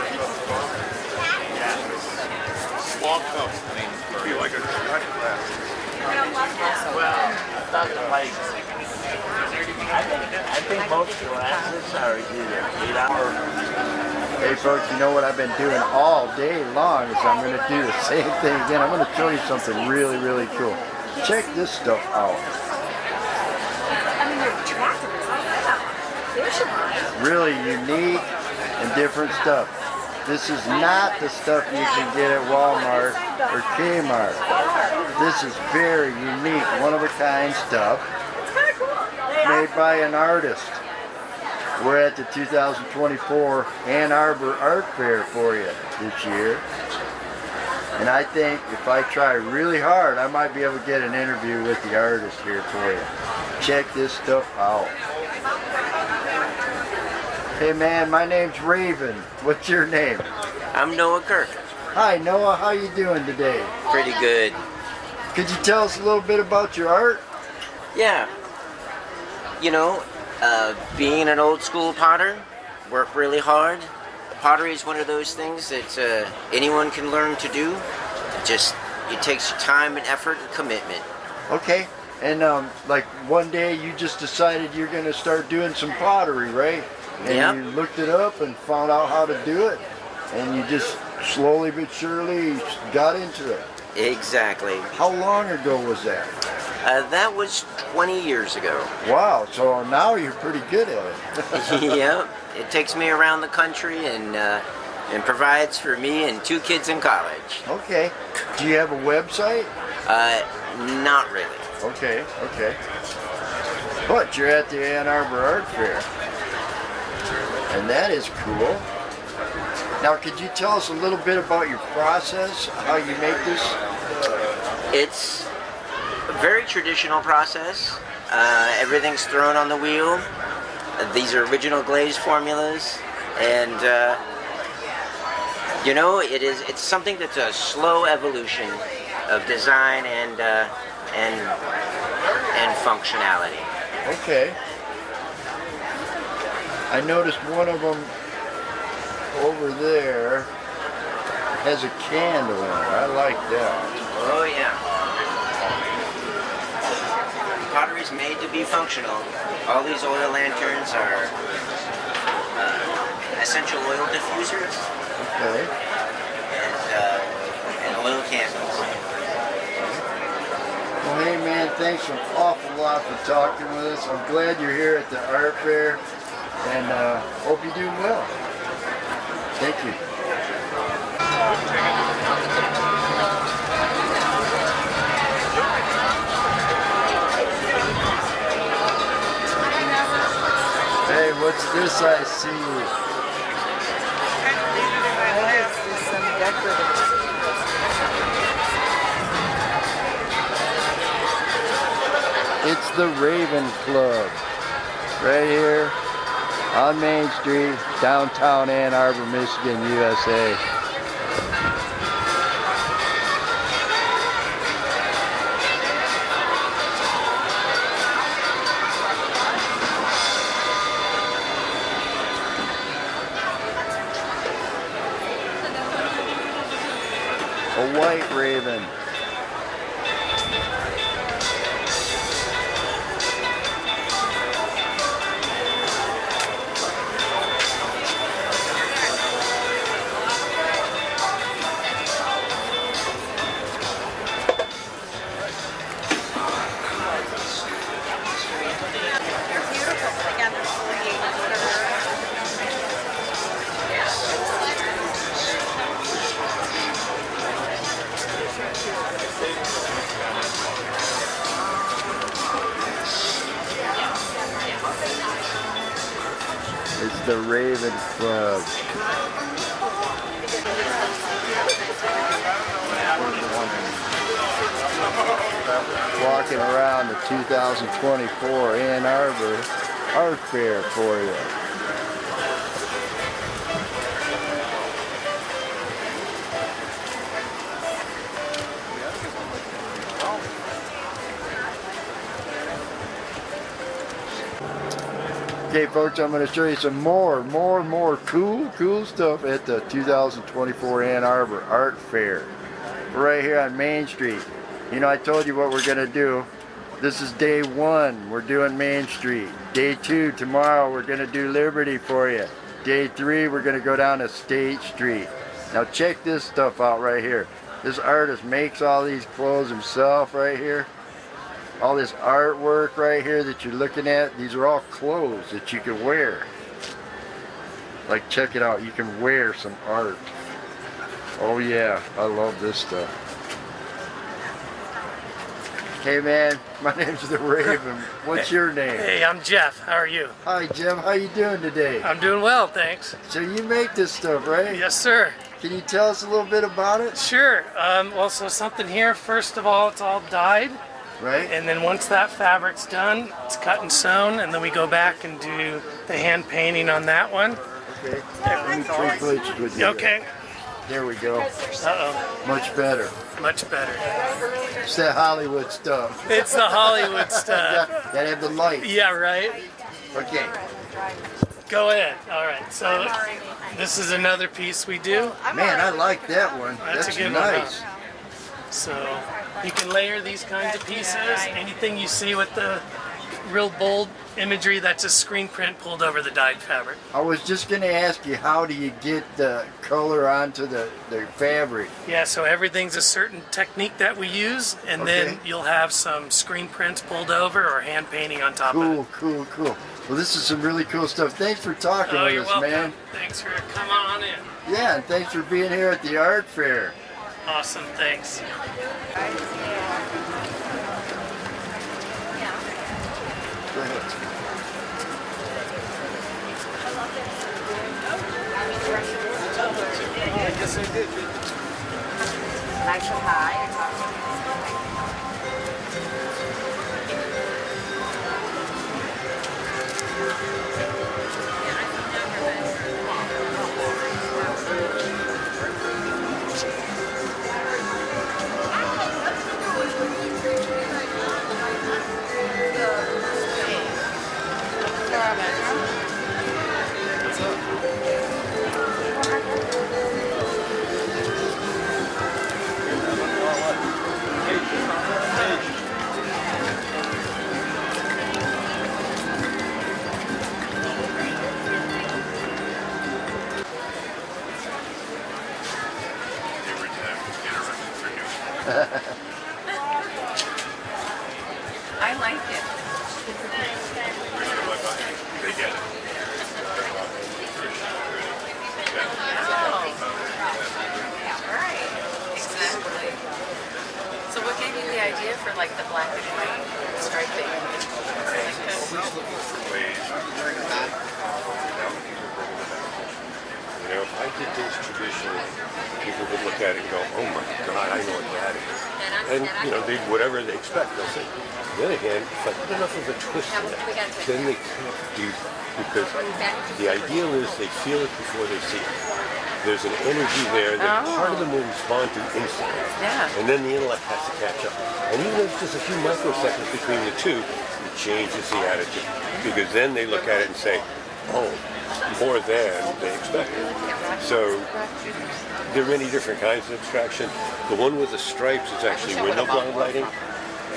long cup. I mean, I feel like a shot glass. I think most glasses are either 8 hours. Hey folks, you know what I've been doing all day long is I'm going to do the same thing again. I'm going to show you something really, really cool. Check this stuff out. I mean, they're attractive as hell. Really unique and different stuff. This is not the stuff you can get at Walmart or Kmart. This is very unique, one-of-a-kind stuff made by an artist. We're at the 2024 Ann Arbor Art Fair for you this year. And I think if I try really hard, I might be able to get an interview with the artist here for you. Check this stuff out. Hey man, my name's Raven. What's your name? I'm Noah Kirk. Hi Noah, how you doing today? Pretty good. Could you tell us a little bit about your art? Yeah. You know, being an old school potter, work really hard. Pottery is one of those things that anyone can learn to do. It takes time and effort and commitment. Okay. And like one day you just decided you're going to start doing some pottery, right? And Yep. you looked it up and found out how to do it. And you just slowly but surely got into it. Exactly. How long ago was that? That was 20 years ago. Wow, so now you're pretty good at it. Yeah, it takes me around the country and provides for me and 2 kids in college. Okay. Do you have a website? Not really. Okay, okay. But you're at the Ann Arbor Art Fair. And that is cool. Now, could you tell us a little bit about your process, how you make this? It's a very traditional process. Everything's thrown on the wheel. These are original glaze formulas, and you know, it's something that's a slow evolution of design and functionality. Okay. I noticed one of them over there has a candle in it. I like that. Oh yeah. Pottery's made to be functional. All these oil lanterns are essential oil diffusers. Okay. And oil candles. Well, hey man, thanks an awful lot for talking with us. I'm glad you're here at the art fair, and hope you're doing well. Thank you. Hey, what's this I see? This is some decorative. It's the Raven Club, right here on Main Street, downtown Ann Arbor, Michigan, USA. A white raven. It's the Raven Club. Walking around the 2024 Ann Arbor Art Fair for you. Okay folks, I'm going to show you some more cool stuff at the 2024 Ann Arbor Art Fair. Right here on Main Street. You know, I told you what we're going to do. This is day 1, we're doing Main Street. Day 2, tomorrow we're going to do Liberty for you. Day 3, we're going to go down to State Street. Now check this stuff out right here. This artist makes all these clothes himself right here. All this artwork right here that you're looking at, these are all clothes that you can wear. Like, check it out, you can wear some art. Oh yeah, I love this stuff. Hey man, my name's TheRaven. What's your name? Hey, I'm Jeff. How are you? Hi Jeff, how you doing today? I'm doing well, thanks. So you make this stuff, right? Yes, sir. Can you tell us a little bit about it? Sure. Well, so something here, first of all, it's all dyed. Right. And then once that fabric's done, it's cut and sewn, and then we go back and do the hand painting on that one. Okay. Let me trade places with you. Okay. There we go. Uh-oh. Much better. Much better. It's that Hollywood stuff. It's the Hollywood stuff. Gotta have the light. Yeah, right. Okay. Go ahead. All right. So this is another piece we do. Man, I like that one. That's a good nice. one. So you can layer these kinds of pieces. Anything you see with the real bold imagery that's a screen print pulled over the dyed fabric. I was just going to ask you, how do you get the color onto the fabric? Yeah, so everything's a certain technique that we use, and then you'll have some screen prints pulled over or hand painting on top of it. Cool. Well, this is some really cool stuff. Thanks for talking with you're us, welcome. man. Thanks for coming on in. Yeah, and thanks for being here at the art fair. Awesome, thanks. Go ahead. I guess I did. Nice and high. I like it. Right. Exactly. So what gave you the idea for like the black and white striping? You know, if I did things traditionally, people would look at it and go, oh my God, I know what that is. And, you know, whatever they expect, they'll say. On the other hand, if I put enough of a twist in it, then they can't do that. Because the ideal is they feel it before they see it. There's an energy there that part of them will respond to instantly. Yeah. And then the intellect has to catch up. And even if it's just a few microseconds between the two, it changes the attitude. Because then they look at it and say, oh, more than they expected. So there are many different kinds of abstraction. The one with the stripes is actually window blind lighting.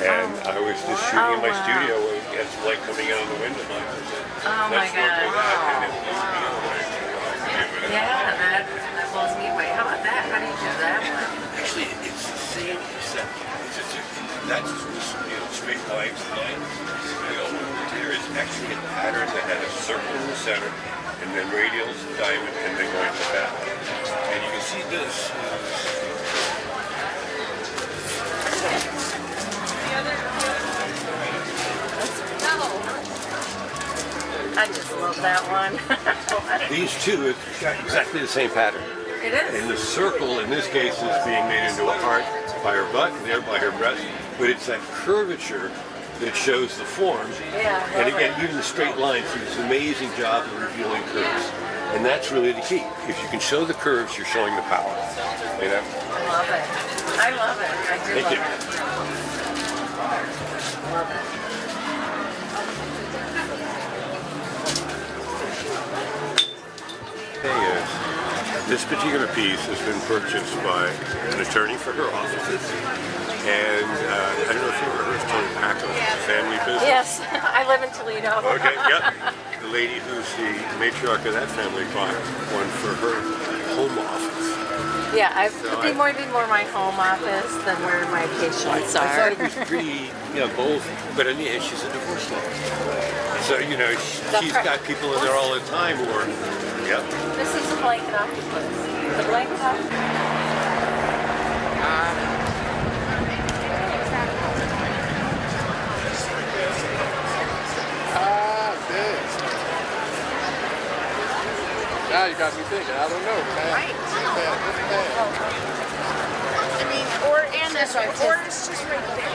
And I was just shooting in my studio where we had some light coming out of the window blind. Oh my God. Yeah, that blows me away. How about that? How do you do that one? Actually, it's the same concept. That's just, you know, straight lines and lines. There is actually a pattern that had a circle in the center, and then radials, diamond, and then going to that. And you can see this. I just love that one. These two, it's got exactly the same pattern. It is. And the circle, in this case, is being made into a heart by her butt, and there by her breast. But it's that curvature that shows the form. Yeah, and again, even the straight lines do this amazing job of revealing curves. And that's really the key. If you can show the curves, you're showing the power. You know? I love it. I love it. I do Thank love you. it. Love it. This particular piece has been purchased by an attorney for her offices. And I don't know if you ever heard of Tony Paco's family business. Yes, I live in Toledo. Okay, yep. The lady who's the matriarch of that family bought one for her home office. Yeah, it'd be more my home office than where my patients I are. thought it was pretty, you know, both, but in the end, she's a divorce lawyer. So, you know, she's got people in there all the time who are, yep. This is a blanket octopus. The blanket octopus. Now you got me thinking. I don't know. Right. I mean, and this one, or it's just right there.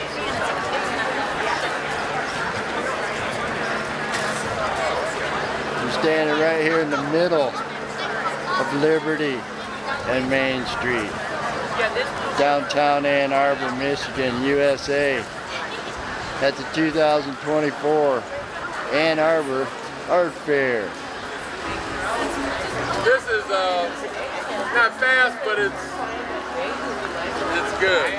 We're standing right here in the middle of Liberty and Main Street, downtown Ann Arbor, Michigan, USA, at the 2024 Ann Arbor Art Fair. This is not fast, but it's good.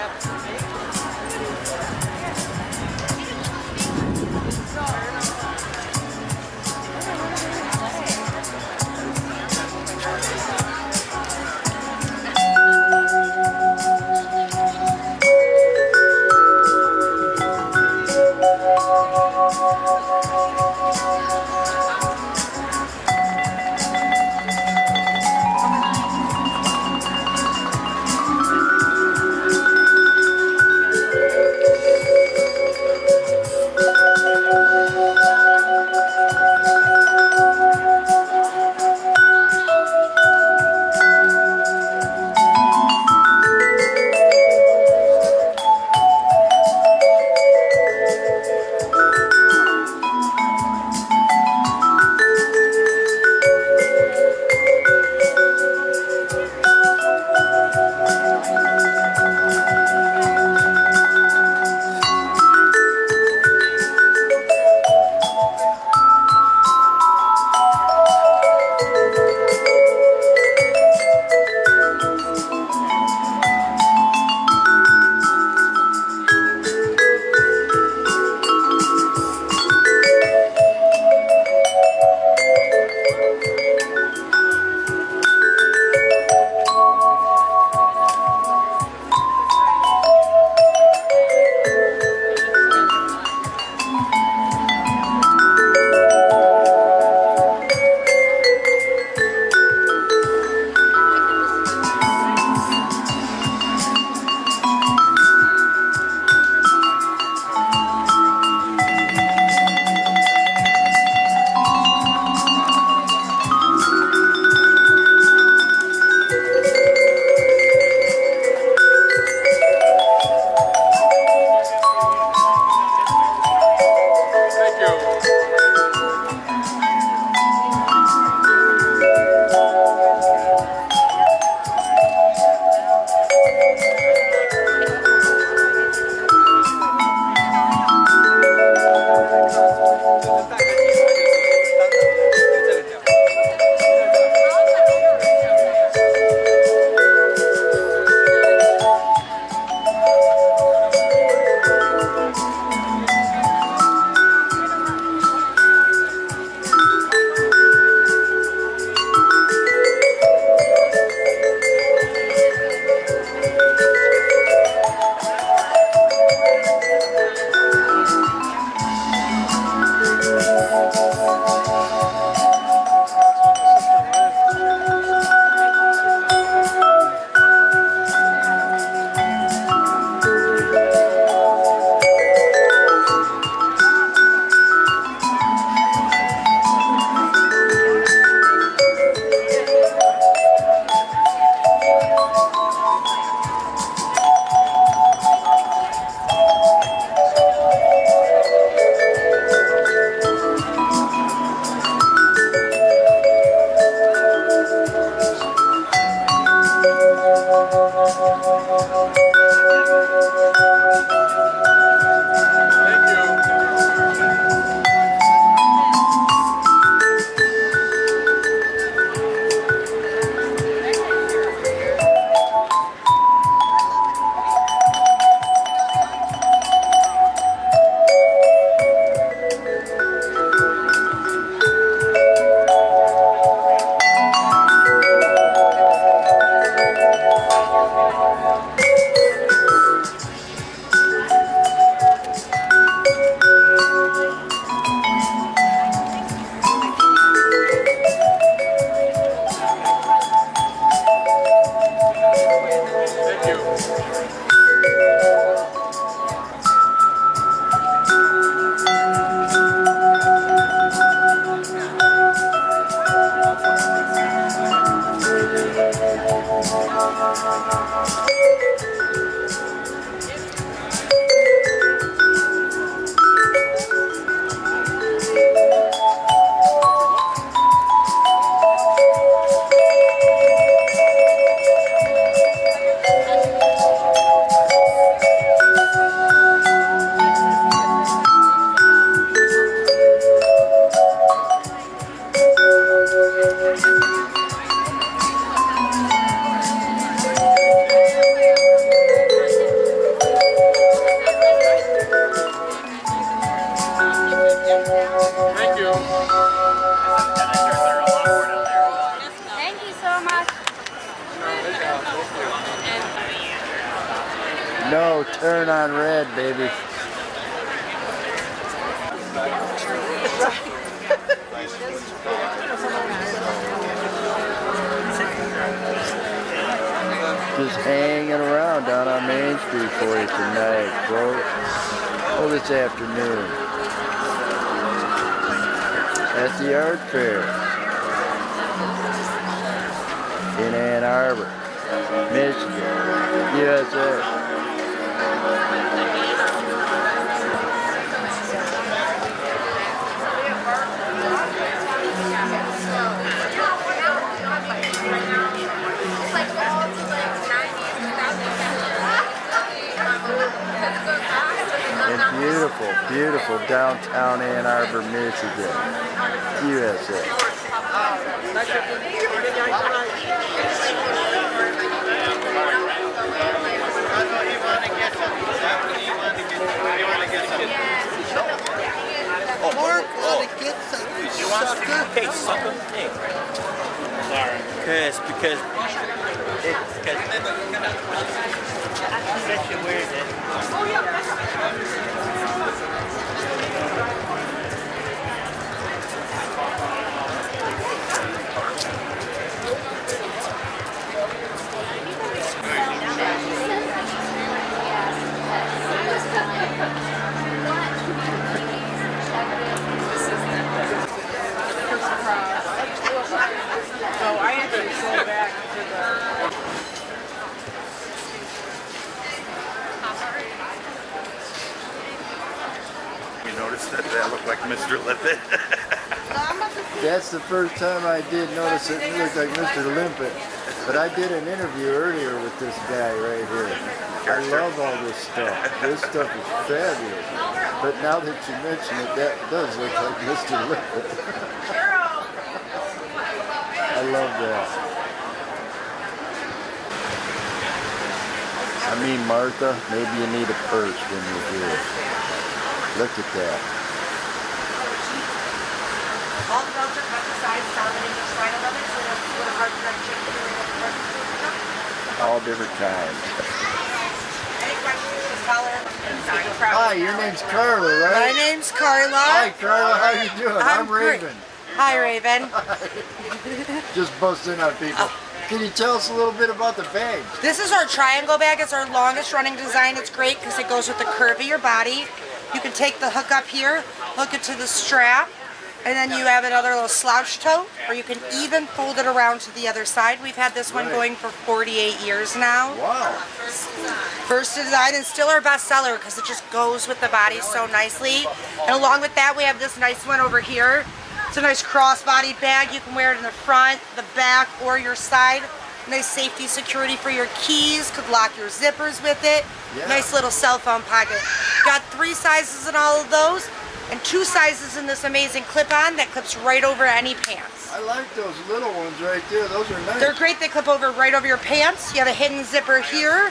Thank you. Thank you. Thank you so much. No, turn on red, baby. Just hanging around down on Main Street for you tonight, folks. Oh, this afternoon. At the Art Fair in Ann Arbor, Michigan, USA. In beautiful, beautiful downtown Ann Arbor, Michigan, USA. Mark, want to get something, sucker? Hey, sucker. Hey. Sorry. Because Such a weird. Oh, I actually go back to the... You noticed that looked like Mr. Lippet? That's the first time I did notice it looked like Mr. Limpet. But I did an interview earlier with this guy right here. I love all this stuff. This stuff is fabulous. But now that you mention it, that does look like Mr. Limpet. I love that. I mean, Martha, maybe you need a purse when you're here. Look at that. All the belts are cut to size, solid in each side of it, so there's a little hard to check. All different kinds. Any questions? Color? Hi, your name's Carla, right? My name's Carla. Hi, Carla. How you doing? I'm great. Raven. Hi, Raven. Just busting on people. Can you tell us a little bit about the bag? This is our triangle bag. It's our longest running design. It's great because it goes with the curve of your body. You can take the hook up here, hook it to the strap, and then you have another little slouch tote, or you can even fold it around to the other side. We've had this one going for 48 years now. Wow. First design and still our best seller because it just goes with the body so nicely. And along with that, we have this nice one over here. It's a nice cross-bodied bag. You can wear it in the front, the back, or your side. Nice safety security for your keys. Could lock your zippers with it. Yeah. Nice little cell phone pocket. Got 3 sizes in all of those, and 2 sizes in this amazing clip-on that clips right over any pants. I like those little ones right there. Those are nice. They're great. They clip over right over your pants. You have a hidden zipper here.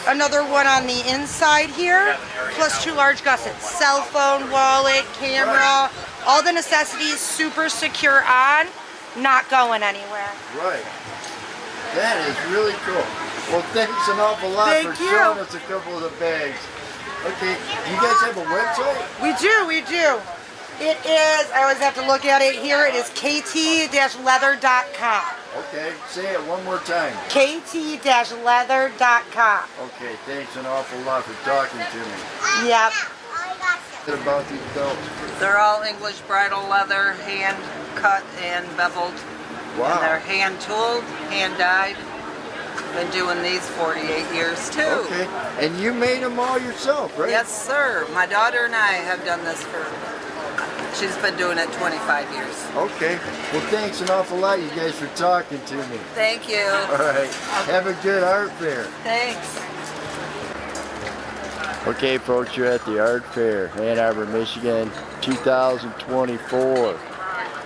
Another one on the inside here, plus 2 large gussets. Cell phone, wallet, camera, all the necessities, super secure on, not going anywhere. Right. That is really cool. Well, thanks an awful lot for showing us a couple of the bags. Okay, you guys have a website? We do, we do. It is, I always have to look at it here, it is kt-leather.com. Okay, say it one more time. kt-leather.com. Okay, thanks an awful lot for talking to me. Yep. About these belts. They're all English bridal leather, hand cut and beveled. Wow. And they're hand tooled, hand dyed. Been doing these 48 years too. Okay, and you made them all yourself, right? Yes, sir. My daughter and I have done this she's been doing it 25 years. Okay, well thanks an awful lot you guys for talking to me. Thank you. All right, have a good art fair. Thanks. Okay folks, you're at the Art Fair, Ann Arbor, Michigan, 2024,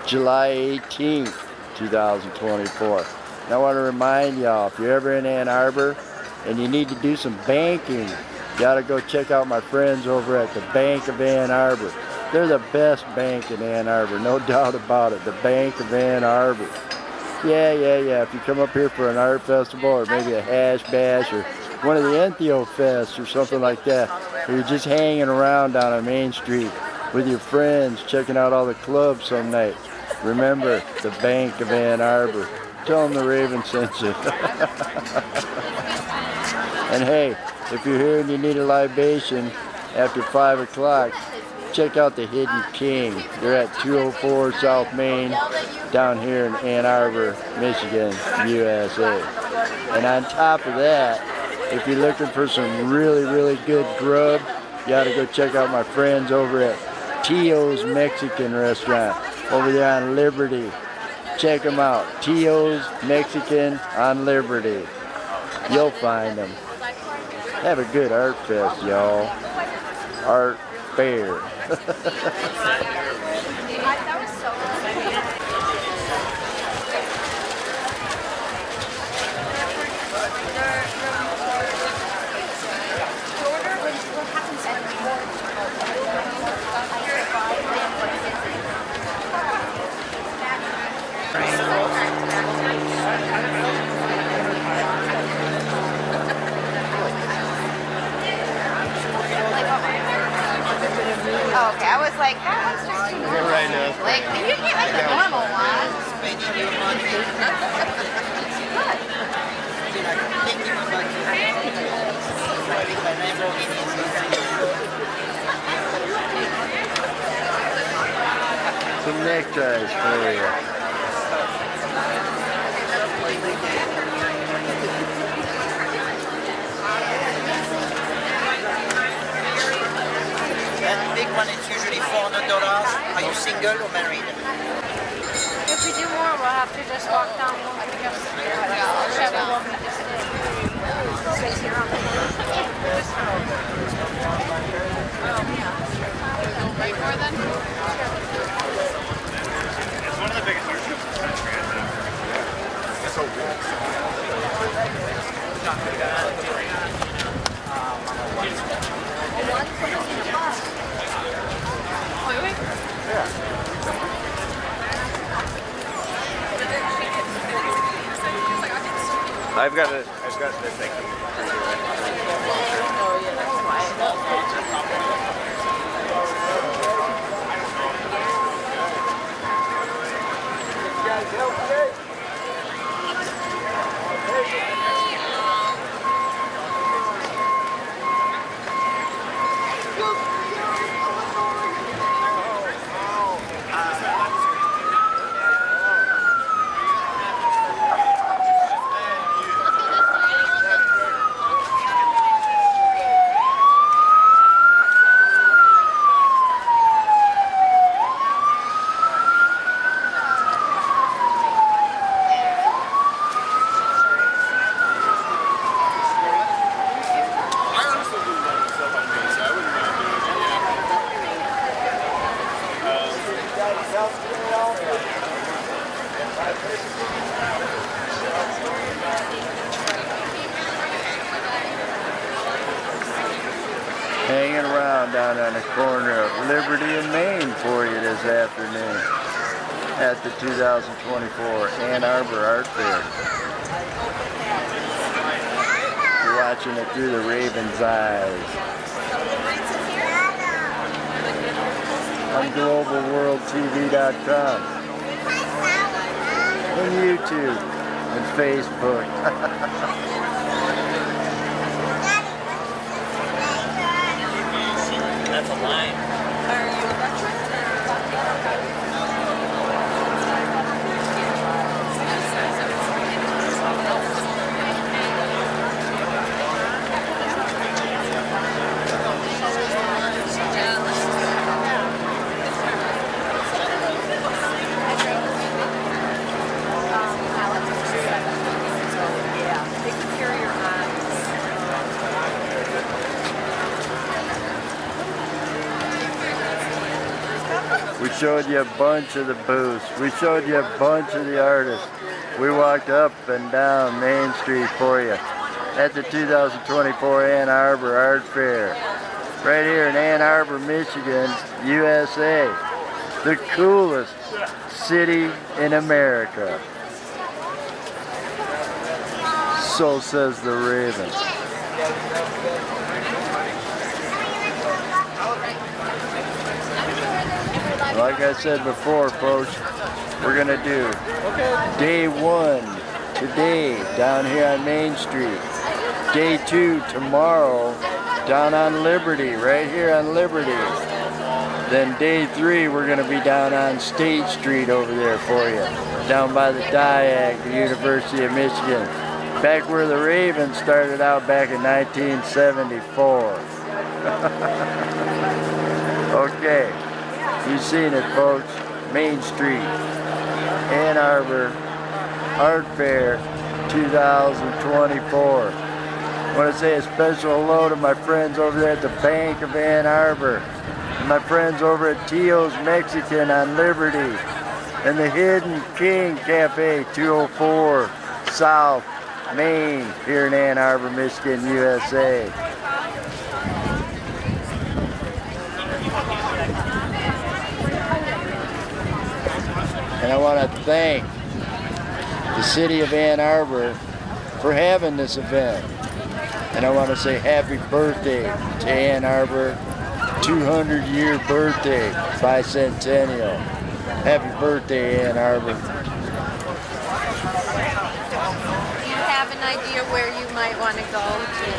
July 18th, 2024. And I want to remind y'all, if you're ever in Ann Arbor and you need to do some banking, you gotta go check out my friends over at the Bank of Ann Arbor. They're the best bank in Ann Arbor, no doubt about it, the Bank of Ann Arbor. Yeah. If you come up here for an art festival or maybe a hash bash or one of the Entheo Fests or something like that, or you're just hanging around down on Main Street with your friends, checking out all the clubs some night, remember the Bank of Ann Arbor. Tell them the Raven sent you. And hey, if you're here and you need a libation after 5 o'clock, check out the Hidden King. They're at 204 South Main down here in Ann Arbor, Michigan, USA. And on top of that, if you're looking for some really good grub, you gotta go check out my friends over at Tio's Mexican Restaurant over there on Liberty. Check them out, Tio's Mexican on Liberty. You'll find them. Have a good art fest, y'all. Art Fair. Oh, okay, I was like, that one's just too normal. Right now. Like, you can't make the normal one. Some neckties for you. That big one is usually $400. Are you single or married? If we do more, we'll have to just walk down. Wait more than? It's one of the biggest art shows in the country, I think. That's so good. I've got the thing. Hanging around down on the corner of Liberty and Main for you this afternoon at the 2024 Ann Arbor Art Fair. You're watching it through the Raven's eyes. On globalworldtv.com and YouTube. and Facebook. That's a line. Are you a veteran? We showed you a bunch of the booths. We showed you a bunch of the artists. We walked up and down Main Street for you at the 2024 Ann Arbor Art Fair. Right here in Ann Arbor, Michigan, USA. The coolest city in America. So says the Raven. Like I said before, folks, we're gonna do day 1 today down here on Main Street. Day 2 tomorrow down on Liberty, right here on Liberty. Then day 3 we're gonna be down on State Street over there for you, down by the DIAG, the University of Michigan, back where the Raven started out back in 1974. Okay. You've seen it, folks. Main Street, Ann Arbor Art Fair 2024. I want to say a special hello to my friends over there at the Bank of Ann Arbor, and my friends over at Tio's Mexican on Liberty, and the Hidden King Cafe 204 South Main here in Ann Arbor, Michigan, USA. And I want to thank the city of Ann Arbor for having this event. And I want to say happy birthday to Ann Arbor, 200-year birthday, bicentennial. Happy birthday, Ann Arbor. Do you have an idea where you might want to go to?